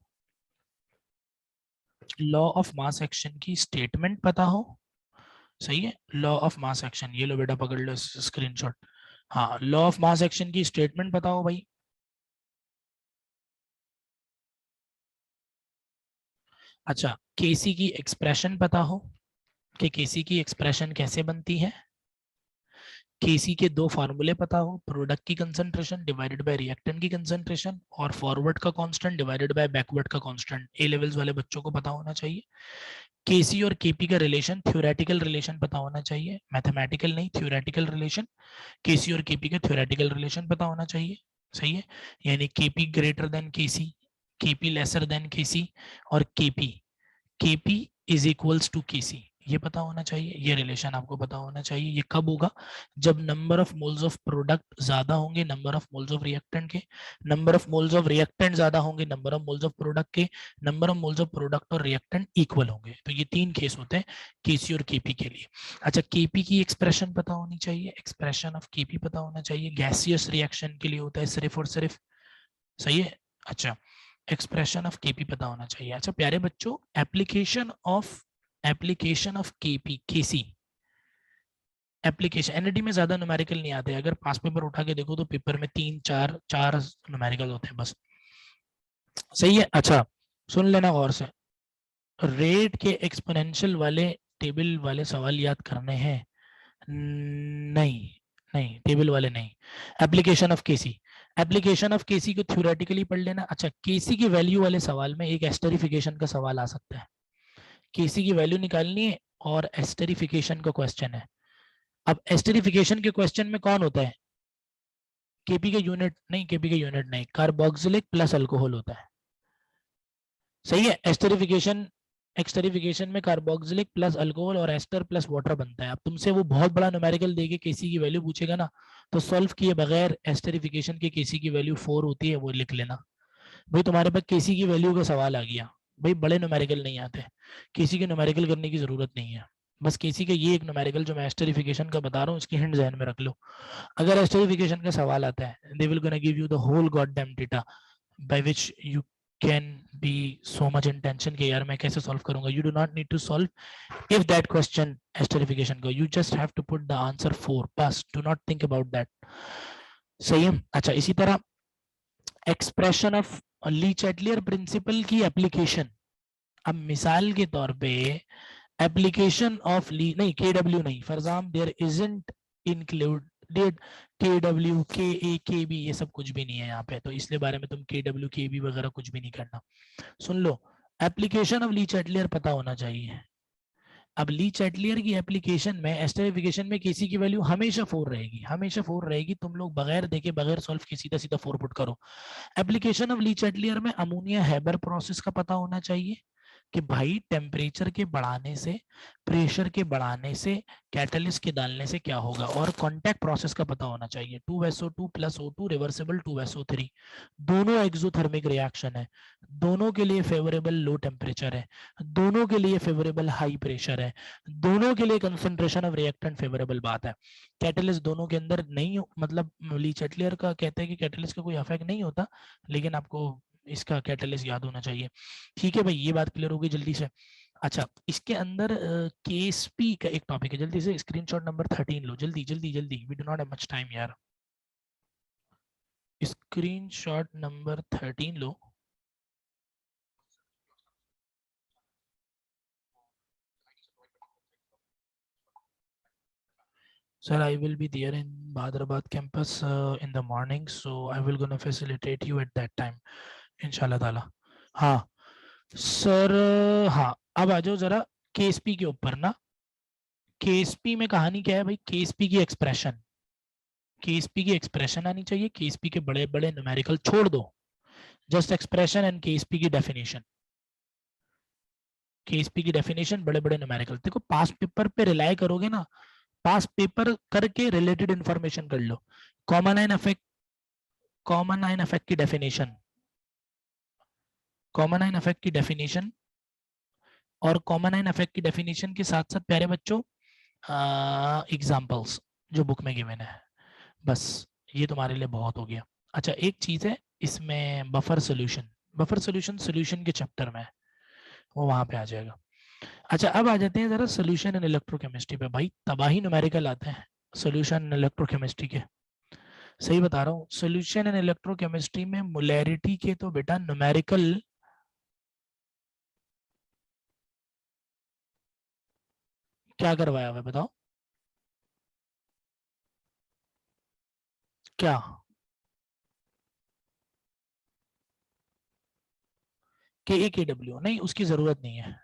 लॉ ऑफ मास एक्शन की स्टेटमेंट पता हो, सही है। लॉ ऑफ मास एक्शन, ये लो बेटा पकड़ लो स्क्रीनशॉट। हाँ, लॉ ऑफ मास एक्शन की स्टेटमेंट पता हो भाई। अच्छा, केसी की एक्सप्रेशन पता हो, कि केसी की एक्सप्रेशन कैसे बनती है। केसी के दो फार्मूले पता हो, प्रोडक्ट की कंसंट्रेशन डिवाइडेड बाय रिएक्टेंट की कंसंट्रेशन और फॉरवर्ड का कांस्टेंट डिवाइडेड बाय बैकवर्ड का कांस्टेंट, ए लेवल्स वाले बच्चों को पता होना चाहिए। केसी और केपी का रिलेशन, थ्योरेटिकल रिलेशन पता होना चाहिए, मैथमेटिकल नहीं, थ्योरेटिकल रिलेशन। केसी और केपी का थ्योरेटिकल रिलेशन पता होना चाहिए, सही है। यानी केपी ग्रेटर देन केसी, केपी लेसर देन केसी, और केपी इज इक्वल्स टू केसी, ये पता होना चाहिए, ये रिलेशन आपको पता होना चाहिए। ये कब होगा? जब number of moles of product ज्यादा होंगे number of moles of reactant के, number of moles of reactant ज्यादा होंगे number of moles of product के, number of moles of product और रिएक्टेंट इक्वल होंगे। तो ये तीन केस होते हैं केसी और केपी के लिए। अच्छा, केपी की एक्सप्रेशन पता होनी चाहिए, एक्सप्रेशन ऑफ केपी पता होना चाहिए, गैसियस रिएक्शन के लिए होता है सिर्फ और सिर्फ, सही है। अच्छा, एक्सप्रेशन ऑफ केपी पता होना चाहिए। अच्छा प्यारे बच्चों, application of KP KC application, NET में ज्यादा न्यूमेरिकल नहीं आते, अगर पास पेपर उठा के देखो तो पेपर में तीन चार चार न्यूमेरिकल होते हैं बस, सही है। अच्छा सुन लेना गौर से, रेट के एक्सपोनेंशियल वाले टेबल वाले सवाल याद करने हैं? नहीं, नहीं टेबल वाले नहीं। Application of KC, application of KC को थ्योरेटिकली पढ़ लेना। अच्छा, केसी की वैल्यू वाले सवाल में एक एस्टरिफिकेशन का सवाल आ सकता है, केसी की वैल्यू निकालनी है और एस्टरिफिकेशन का क्वेश्चन है। अब एस्टरिफिकेशन के क्वेश्चन में कौन होता है? केपी के यूनिट नहीं, केपी के यूनिट नहीं, कार्बोक्सिलिक प्लस अल्कोहल होता है, सही है। एक्सटरिफिकेशन में कार्बोक्सिलिक प्लस अल्कोहल और एस्टर प्लस वाटर बनता है। अब तुमसे वो बहुत बड़ा न्यूमेरिकल देके केसी की वैल्यू पूछेगा ना, तो सॉल्व किए बगैर एस्टरिफिकेशन के केसी की वैल्यू 4 होती है, वो लिख लेना। भाई तुम्हारे पास केसी की वैल्यू का सवाल आ गया, भाई बड़े न्यूमेरिकल नहीं आते, केसी के न्यूमेरिकल करने की जरूरत नहीं है। बस केसी का ये एक न्यूमेरिकल जो मैं एस्टरिफिकेशन का बता रहा हूँ इसकी हिंट ध्यान में रख लो। अगर एस्टरिफिकेशन का सवाल आता है, they will gonna give you the whole god damn data by which you can be so much in tension कि यार मैं कैसे solve करूंगा। You do not need to solve if that question esterification go, you just have to put the answer 4 बस, do not think about that, सही है। अच्छा इसी तरह expression of Lee Chatelier principal की एप्लीकेशन, अब मिसाल के तौर पे एप्लीकेशन ऑफ ली नहीं, के डब्ल्यू नहीं, for example there isn't included K W K A के बी, ये सब कुछ भी नहीं है यहाँ पे, तो इसलिए बारे में तुम के डब्ल्यू के बी वगैरह कुछ भी नहीं करना। सुन लो, एप्लीकेशन ऑफ ली चैटलियर पता होना चाहिए। अब ली चैटलियर की एप्लीकेशन में एस्टरिफिकेशन में केसी की वैल्यू हमेशा 4 रहेगी, हमेशा 4 रहेगी, तुम लोग बगैर देखे बगैर सॉल्व के सीधा सीधा 4 पुट करो। एप्लीकेशन ऑफ ली चैटलियर में अमोनिया हैबर प्रोसेस का पता होना चाहिए कि भाई टेम्परेचर के बढ़ाने से, प्रेशर के बढ़ाने से, कैटलिस्ट के डालने से क्या होगा, और कॉन्टैक्ट प्रोसेस का पता होना चाहिए। 2SO2 plus O2 reversible 2SO3, दोनों एक्सोथर्मिक रिएक्शन है, दोनों के लिए फेवरेबल लो टेम्परेचर है, दोनों के लिए फेवरेबल हाई प्रेशर है, दोनों के लिए कंसंट्रेशन ऑफ रिएक्टेंट फेवरेबल बात है। कैटलिस्ट दोनों के अंदर नहीं, मतलब ली चैटलियर का कहते हैं कि कैटलिस्ट का कोई इफेक्ट नहीं होता, लेकिन आपको इसका कैटलिस्ट याद होना चाहिए। ठीक है भाई, ये बात क्लियर हो गई जल्दी से। अच्छा इसके अंदर केएसपी का एक टॉपिक है, जल्दी से स्क्रीनशॉट नंबर 13 लो, जल्दी जल्दी जल्दी, we do not have much time यार। स्क्रीनशॉट नंबर 13 लो। Sir, I will be there in Hyderabad campus in the morning, so I will gonna facilitate you at that time, इंशाल्लाह ताला। हाँ सर, हाँ अब आ जाओ जरा केएसपी के ऊपर ना। केएसपी में कहानी क्या है भाई, केएसपी की एक्सप्रेशन, केएसपी की एक्सप्रेशन आनी चाहिए, केएसपी के बड़े बड़े न्यूमेरिकल छोड़ दो, जस्ट एक्सप्रेशन एंड केएसपी की डेफिनेशन, केएसपी की डेफिनेशन बड़े बड़े न्यूमेरिकल। देखो पास पेपर पे रिलाई करोगे ना, पास पेपर करके रिलेटेड इंफॉर्मेशन कर लो। Common ion effect, common ion effect की डेफिनेशन, कॉमन आइन इफेक्ट की डेफिनेशन, और कॉमन आइन इफेक्ट की डेफिनेशन के साथ साथ प्यारे बच्चों एग्जांपल्स जो बुक में गिवन है, बस ये तुम्हारे लिए बहुत हो गया। अच्छा एक चीज है इसमें, buffer solution, buffer solution solution के चैप्टर में है, वो वहां पे आ जाएगा। अच्छा अब आ जाते हैं जरा सोल्यूशन इन इलेक्ट्रोकेमिस्ट्री पे। भाई तबाही न्यूमेरिकल आते हैं सोल्यूशन इन इलेक्ट्रोकेमिस्ट्री के, सही बता रहा हूँ। सोल्यूशन इन इलेक्ट्रोकेमिस्ट्री में मोलैरिटी के तो बेटा न्यूमेरिकल क्या करवाया हुआ है बताओ? क्या? KA KW नहीं, उसकी जरूरत नहीं है।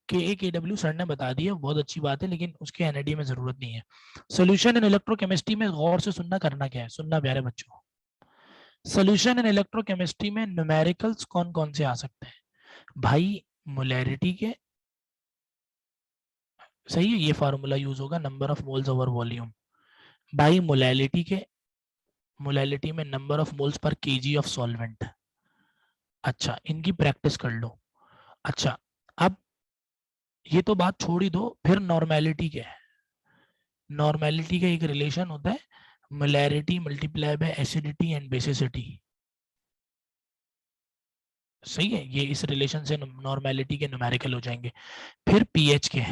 KA KW सर ने बता दिया, बहुत अच्छी बात है, लेकिन उसके NAD में जरूरत नहीं है। सोल्यूशन इन इलेक्ट्रोकेमिस्ट्री में गौर से सुनना, करना क्या है, सुनना प्यारे बच्चों। सोल्यूशन इन इलेक्ट्रोकेमिस्ट्री में न्यूमेरिकल्स कौन कौन से आ सकते हैं भाई? मोलैरिटी के, सही है, ये फार्मूला यूज होगा, number of moles over volume. By molality के, मोलैलिटी में number of moles per KG of solvent. अच्छा, इनकी प्रैक्टिस कर लो। अच्छा, अब ये तो बात छोड़ ही दो, फिर नॉर्मेलिटी क्या है? नॉर्मेलिटी का एक रिलेशन होता है, molarity multiply by acidity and basicity. सही है, ये इस रिलेशन से नॉर्मेलिटी के न्यूमेरिकल हो जाएंगे। फिर पीएच के,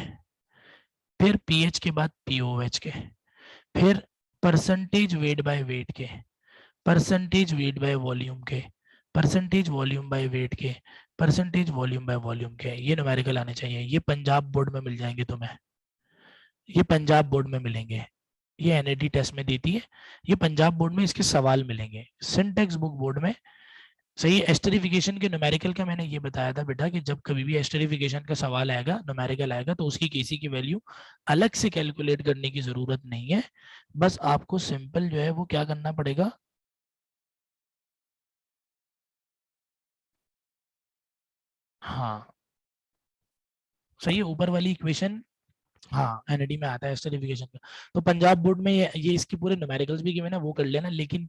फिर पीएच के बाद पीओएच के, फिर परसेंटेज वेट बाय वेट के, परसेंटेज वेट बाय वॉल्यूम के, परसेंटेज वॉल्यूम बाय वेट के, परसेंटेज वॉल्यूम बाय वॉल्यूम के, ये न्यूमेरिकल आने चाहिए। ये पंजाब बोर्ड में मिल जाएंगे तुम्हें, ये पंजाब बोर्ड में मिलेंगे, ये एनएडी टेस्ट में देती है, ये पंजाब बोर्ड में इसके सवाल मिलेंगे, सिंटेक्स बुक बोर्ड में। सही है। एस्टरिफिकेशन के न्यूमेरिकल का मैंने ये बताया था बेटा कि जब कभी भी एस्टरिफिकेशन का सवाल आएगा, न्यूमेरिकल आएगा, तो उसकी केसी की वैल्यू अलग से कैलकुलेट करने की जरूरत नहीं है, बस आपको सिंपल जो है वो क्या करना पड़ेगा, हाँ सही है, ऊपर वाली इक्वेशन, हाँ एनएडी में आता है एस्टरिफिकेशन का। तो पंजाब बोर्ड में ये इसकी पूरे न्यूमेरिकल्स भी गिवन है, वो कर लेना, लेकिन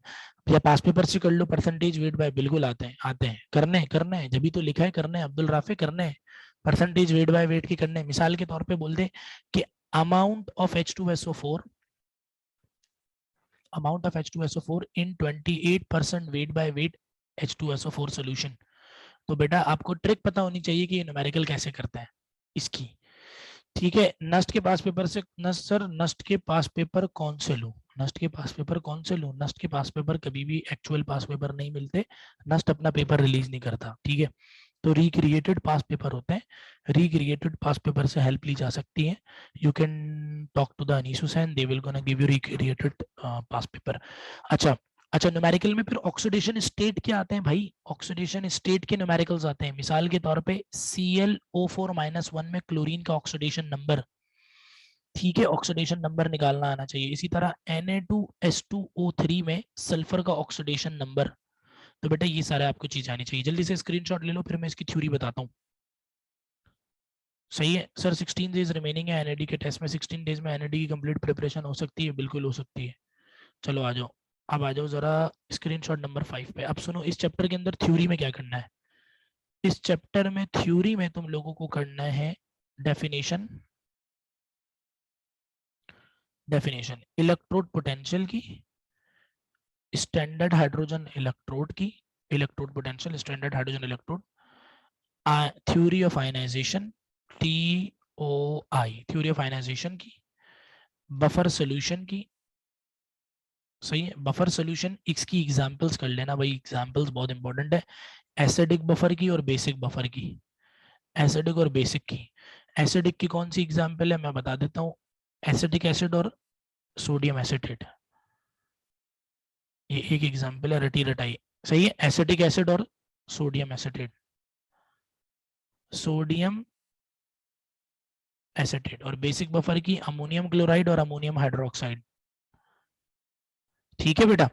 या पास पेपर से कर लो, परसेंटेज वेट बाय, बिल्कुल आते हैं, आते हैं, करने हैं, जब भी तो लिखा है करने हैं, अब्दुल राफे करने हैं, परसेंटेज वेट बाय वेट की करने हैं। मिसाल के तौर पे बोल दे कि amount of H2SO4, amount of H2SO4 in 28% weight by weight H2SO4 solution. तो बेटा आपको ट्रिक पता होनी चाहिए कि ये न्यूमेरिकल कैसे करता है इसकी। ठीक है, नस्ट के पास पेपर से, नस्ट सर नस्ट के पास पेपर कौन से लूं? नस्ट के पास पेपर कौन से लूं? नस्ट के पास पेपर कभी भी एक्चुअल पास पेपर नहीं मिलते, नस्ट अपना पेपर रिलीज नहीं करता, ठीक है। तो रिक्रिएटेड पास पेपर होते हैं, रिक्रिएटेड पास पेपर से हेल्प ली जा सकती है। You can talk to the Anis Hussain, they will gonna give you recreated past paper. अच्छा, अच्छा न्यूमेरिकल में फिर ऑक्सीडेशन स्टेट क्या आते हैं भाई? ऑक्सीडेशन स्टेट के न्यूमेरिकल्स आते हैं, मिसाल के तौर पे ClO4-1 में क्लोरीन का ऑक्सीडेशन नंबर, ठीक है, ऑक्सीडेशन नंबर निकालना आना चाहिए। इसी तरह Na2S2O3 में सल्फर का ऑक्सीडेशन नंबर। तो बेटा ये सारे आपको चीज आनी चाहिए, जल्दी से स्क्रीनशॉट ले लो, फिर मैं इसकी थ्योरी बताता हूँ। सही है सर, 16 डेज रिमेनिंग है एनएडी के टेस्ट में, 16 डेज में एनएडी की कंप्लीट प्रिपरेशन हो सकती है, बिल्कुल हो सकती है। चलो आ जाओ, अब आ जाओ जरा स्क्रीनशॉट नंबर 5 पे। अब सुनो, इस चैप्टर के अंदर थ्योरी में क्या करना है? इस चैप्टर में थ्योरी में तुम लोगों को करना है डेफिनेशन, डेफिनेशन इलेक्ट्रोड पोटेंशियल की, स्टैंडर्ड हाइड्रोजन इलेक्ट्रोड की, electrode potential standard hydrogen electrode, theory of ionization, TOI theory of ionization की, बफर सोल्यूशन की। सही है, बफर सोल्यूशन, इसकी एग्जांपल्स कर लेना भाई, एग्जांपल्स बहुत इंपॉर्टेंट है। एसिडिक बफर की और बेसिक बफर की, एसिडिक और बेसिक की। एसिडिक की कौन सी एग्जांपल है मैं बता देता हूँ, एसिटिक एसिड और सोडियम एसिटेट, ये एक एग्जांपल है, रटी रटाई। सही है, एसिटिक एसिड और सोडियम एसिटेट, सोडियम एसिटेट। और बेसिक बफर की अमोनियम क्लोराइड और अमोनियम हाइड्रोक्साइड। ठीक है बेटा।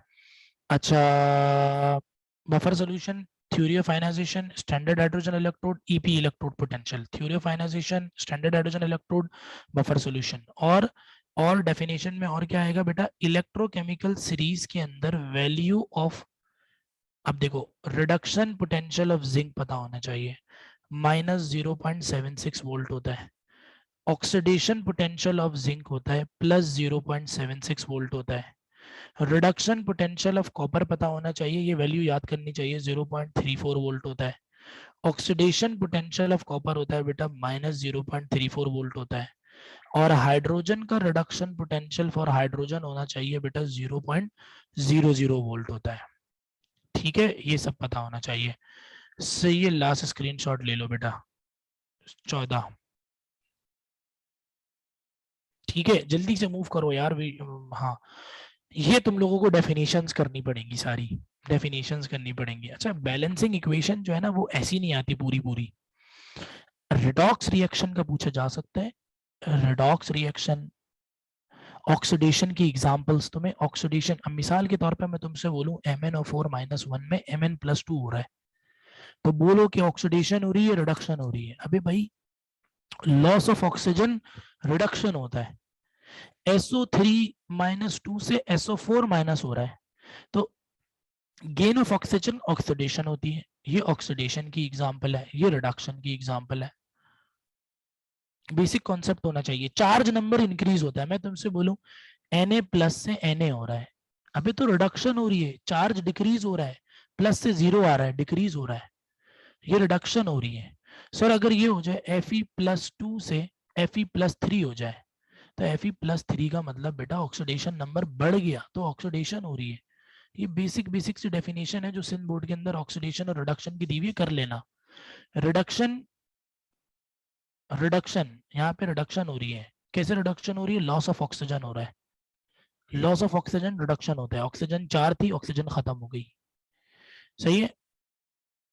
अच्छा, buffer solution, theory of ionization, standard hydrogen electrode, EP electrode potential, theory of ionization, standard hydrogen electrode, buffer solution. और definition में और क्या आएगा बेटा? इलेक्ट्रोकेमिकल सीरीज के अंदर वैल्यू ऑफ, अब देखो, रिडक्शन पोटेंशियल ऑफ जिंक पता होना चाहिए, -0.76 वोल्ट होता है। ऑक्सीडेशन पोटेंशियल ऑफ जिंक होता है +0.76 वोल्ट होता है। रिडक्शन पोटेंशियल ऑफ कॉपर पता होना चाहिए, ये वैल्यू याद करनी चाहिए, 0.34 वोल्ट होता है। ऑक्सीडेशन पोटेंशियल ऑफ कॉपर होता है बेटा -0.34 वोल्ट होता है। और हाइड्रोजन का रिडक्शन पोटेंशियल फॉर हाइड्रोजन होना चाहिए बेटा 0.00 वोल्ट होता है। ठीक है, ये सब पता होना चाहिए। सही है, लास्ट स्क्रीनशॉट ले लो बेटा, 14। ठीक है, जल्दी से मूव करो यार भी, हाँ। ये तुम लोगों को डेफिनेशंस करनी पड़ेंगी, सारी डेफिनेशंस करनी पड़ेंगी। अच्छा, बैलेंसिंग इक्वेशन जो है ना वो ऐसी नहीं आती पूरी पूरी। रिडॉक्स रिएक्शन का पूछा जा सकता है। रिडॉक्स रिएक्शन, ऑक्सीडेशन की एग्जांपल्स, तुम्हें ऑक्सीडेशन, अब मिसाल के तौर पे मैं तुमसे बोलूं MnO4-1 में Mn+2 हो रहा है, तो बोलो कि ऑक्सीडेशन हो रही है रिडक्शन हो रही है। अबे भाई, लॉस ऑफ ऑक्सीजन रिडक्शन होता है, SO3-2 से SO4- हो रहा है, तो गेन ऑफ ऑक्सीजन ऑक्सीडेशन होती है। ये ऑक्सीडेशन की एग्जांपल है, ये रिडक्शन की एग्जांपल है। बेसिक कॉन्सेप्ट होना चाहिए। चार्ज नंबर इंक्रीज होता है, मैं तुमसे बोलूं Na+ से Na हो रहा है, अभी तो रिडक्शन हो रही है, चार्ज डिक्रीज हो रहा है, प्लस से 0 आ रहा है, डिक्रीज हो रहा है, ये रिडक्शन हो रही है। सर अगर ये हो जाए Fe+2 से Fe+3 हो जाए, तो Fe+3 का मतलब बेटा ऑक्सीडेशन नंबर बढ़ गया, तो ऑक्सीडेशन हो रही है। ये बेसिक बेसिक सी डेफिनेशन है जो सिंध बोर्ड के अंदर ऑक्सीडेशन और रिडक्शन की दी हुई है, कर लेना। रिडक्शन, रिडक्शन, यहाँ पे रिडक्शन हो रही है, कैसे रिडक्शन हो रही है, लॉस ऑफ ऑक्सीजन हो रहा है, लॉस ऑफ ऑक्सीजन रिडक्शन होता है। ऑक्सीजन 4 थी, ऑक्सीजन खत्म हो गई, सही है।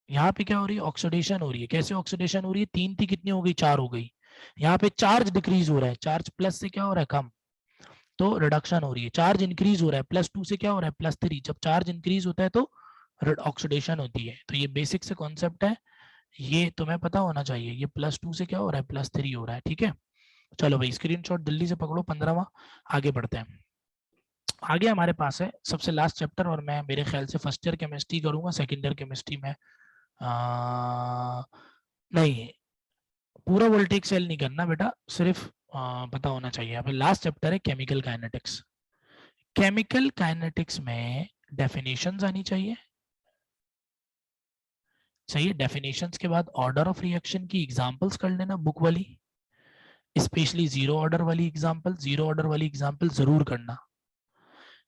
यहाँ पे क्या हो रही है, ऑक्सीडेशन हो रही है, कैसे ऑक्सीडेशन हो रही है, 3 थी कितनी हो गई, 4 हो गई। यहाँ पे चार्ज डिक्रीज हो रहा है, चार्ज प्लस से क्या हो रहा है, कम, तो रिडक्शन हो रही है। चार्ज इंक्रीज हो रहा है, +2 से क्या हो रहा है, +3, जब चार्ज इंक्रीज होता है तो ऑक्सीडेशन होती है। तो ये बेसिक से कॉन्सेप्ट है, ये तुम्हें पता होना चाहिए। ये +2 से क्या हो रहा है, +3 हो रहा है, ठीक है। चलो भाई स्क्रीनशॉट जल्दी से पकड़ो, 15वां, आगे बढ़ते हैं। आगे हमारे पास है सबसे लास्ट चैप्टर, और मैं मेरे ख्याल से फर्स्ट ईयर केमिस्ट्री करूंगा, सेकेंड ईयर केमिस्ट्री में नहीं, पूरा वोल्टेइक सेल नहीं करना बेटा, सिर्फ पता होना चाहिए। अभी लास्ट चैप्टर है केमिकल काइनेटिक्स। केमिकल काइनेटिक्स में डेफिनेशंस आनी चाहिए, सही है। डेफिनेशंस के बाद ऑर्डर ऑफ रिएक्शन की एग्जांपल्स कर लेना बुक वाली, स्पेशली जीरो ऑर्डर वाली एग्जांपल, जीरो ऑर्डर वाली एग्जांपल जरूर करना,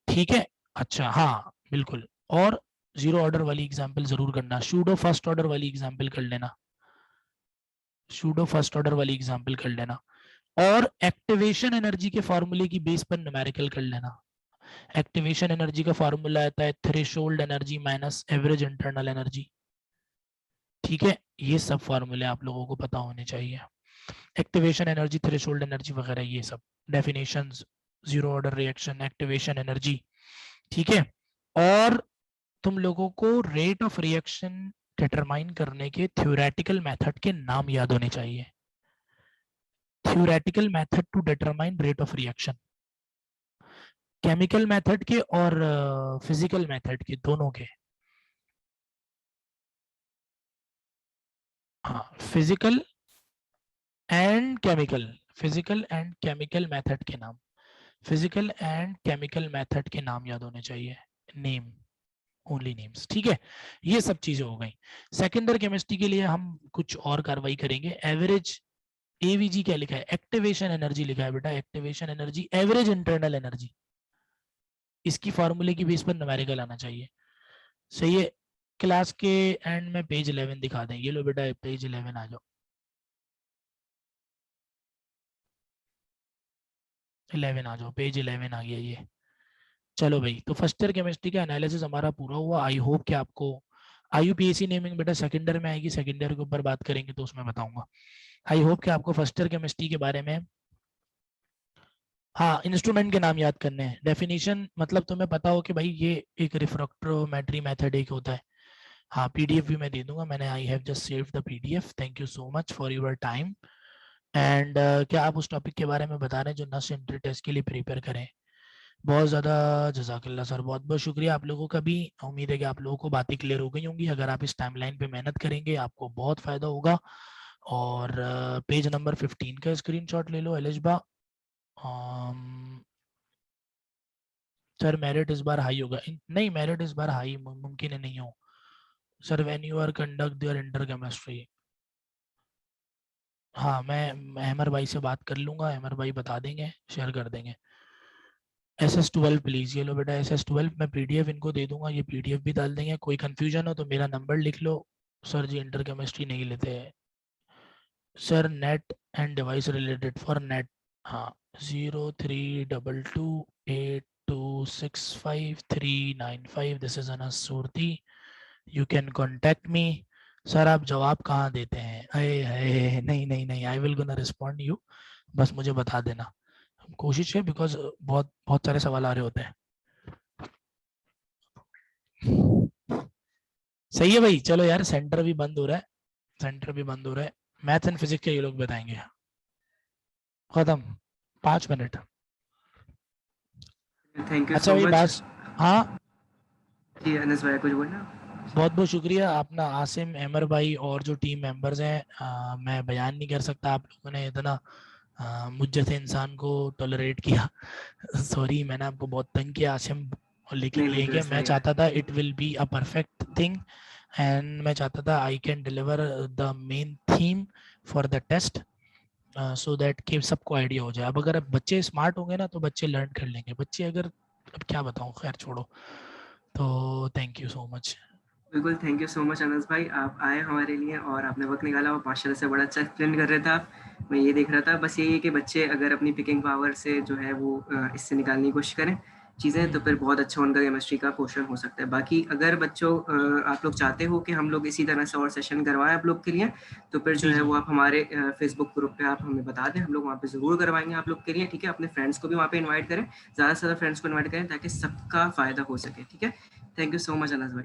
ठीक है। अच्छा हाँ बिल्कुल, और जीरो ऑर्डर वाली एग्जांपल जरूर करना। सूडो फर्स्ट ऑर्डर वाली एग्जांपल कर लेना, सूडो फर्स्ट ऑर्डर वाली एग्जांपल कर लेना। और एक्टिवेशन एनर्जी के फॉर्मूले की बेस पर न्यूमेरिकल कर लेना। एक्टिवेशन एनर्जी का फॉर्मूला आता है threshold energy minus average internal energy, ठीक है। ये सब फॉर्मूले आप लोगों को पता होने चाहिए, एक्टिवेशन एनर्जी, थ्रेशोल्ड एनर्जी वगैरह, ये सब definitions, zero order reaction, activation energy, ठीक है। और तुम लोगों को रेट ऑफ रिएक्शन डिटरमाइन करने के थ्योरेटिकल मेथड के नाम याद होने चाहिए। Theoretical method to determine rate of reaction, chemical method के और फिजिकल मेथड के, दोनों के। हाँ, physical and chemical, physical and chemical method के नाम, फिजिकल एंड केमिकल मेथड के नाम याद होने चाहिए, नेम, ओनली नेम्स, ठीक है। ये सब चीजें हो गई। सेकेंडरी केमिस्ट्री के लिए हम कुछ और कार्रवाई करेंगे। एवरेज, एवीजी क्या लिखा है, एक्टिवेशन एनर्जी लिखा है बेटा, activation energy, average internal energy, इसकी फार्मूले की बेस पर न्यूमेरिकल आना चाहिए, सही है। क्लास के एंड में पेज 11 दिखा दें, ये लो बेटा पेज 11 आ जाओ, 11 आ जाओ, पेज 11 आ गया ये। चलो भाई, तो फर्स्ट ईयर केमिस्ट्री का एनालिसिस हमारा पूरा हुआ। आई होप कि आपको, IUPAC नेमिंग बेटा सेकेंड ईयर में आएगी, सेकेंड ईयर के ऊपर बात करेंगे तो उसमें बताऊंगा। आई होप कि आपको फर्स्ट ईयर केमिस्ट्री के बारे में, हाँ इंस्ट्रूमेंट के नाम याद करने हैं, डेफिनेशन मतलब तुम्हें पता हो कि भाई ये एक रिफ्रैक्टोमेट्री मेथड एक होता है। हाँ PDF भी मैं दे दूंगा, मैंने, आई have just saved the PDF, thank you so much for your time. And क्या आप उस टॉपिक के बारे में बता रहे हैं जो नस एंट्री टेस्ट के लिए प्रिपेयर करें। बहुत ज़्यादा जजाकल्ला सर, बहुत बहुत शुक्रिया आप लोगों का भी। उम्मीद है कि आप लोगों को बातें क्लियर हो गई होंगी। अगर आप इस टाइमलाइन पे मेहनत करेंगे आपको बहुत फ़ायदा होगा। और पेज नंबर 15 का स्क्रीनशॉट ले लो एलिजबा। सर मेरिट इस बार हाई होगा, नहीं मेरिट इस बार हाई मुमकिन है नहीं हो sir, when you are conduct their inter chemistry. हाँ मैं अहमर भाई से बात कर लूंगा, अहमर भाई बता देंगे, शेयर कर देंगे। SS12 प्लीज, ये लो बेटा SS12, मैं PDF इनको दे दूंगा, ये PDF भी डाल देंगे। कोई कंफ्यूजन हो तो मेरा नंबर लिख लो। सर जी इंटर केमिस्ट्री नहीं लेते sir, net and device related for net, हाँ 032283 265395. This is Anas Surti. You can contact me. Sir आप जवाब कहाँ देते हैं? अरे है नहीं नहीं नहीं, I will gonna respond you. बस मुझे बता देना. कोशिश है, बिकॉज बहुत बहुत सारे सवाल आ रहे होते हैं. सही है भाई. चलो यार, सेंटर भी बंद हो रहा है. सेंटर भी बंद हो रहा है. मैथ एंड फिजिक्स के ये लोग बताएंगे. खत्म. 5 मिनट. थैंक यू अच्छा सो भाई, मच. बस. हाँ, जी अनस भाई कुछ बोलना. बहुत बहुत शुक्रिया अपना आसिम, अमर भाई और जो टीम मेंबर्स हैं. मैं बयान नहीं कर सकता आप लोगों ने इतना मुझ जैसे इंसान को टॉलरेट किया. सॉरी, मैंने आपको बहुत तंग किया आसिम. लेकिन नहीं नहीं ये तो क्या, ऐसा मैं ही है. चाहता था it will be a perfect thing. And मैं चाहता था I can deliver the main theme for the test, so that कि सबको आइडिया हो जाए. अब अगर बच्चे स्मार्ट होंगे ना तो बच्चे लर्न कर लेंगे. बच्चे अगर, अब क्या बताऊं, खैर छोड़ो. तो थैंक यू सो मच. बिल्कुल thank you so much Anas भाई, आप आए हमारे लिए और आपने वक्त निकाला और माशाल्लाह से बड़ा अच्छा एक्सप्लेन कर रहे थे आप. मैं ये देख रहा था बस यही है कि बच्चे अगर अपनी पिकिंग पावर से जो है वो इससे निकालने की कोशिश करें चीज़ें तो फिर बहुत अच्छा उनका केमिस्ट्री का पोर्शन हो सकता है. बाकी अगर बच्चों आप लोग चाहते हो कि हम लोग इसी तरह से और सेशन करवाएं आप लोग के लिए तो फिर जो जी है जी. वो आप हमारे फेसबुक ग्रुप पे आप हमें बता दें, हम लोग वहाँ पे ज़रूर करवाएंगे आप लोग के लिए. ठीक है, अपने फ्रेंड्स को भी वहाँ पे इन्वाइट करें, ज़्यादा से ज़्यादा फ्रेंड्स को इन्वाइट करें ताकि सबका फ़ायदा हो सके. ठीक है, thank you so much Anas भाई.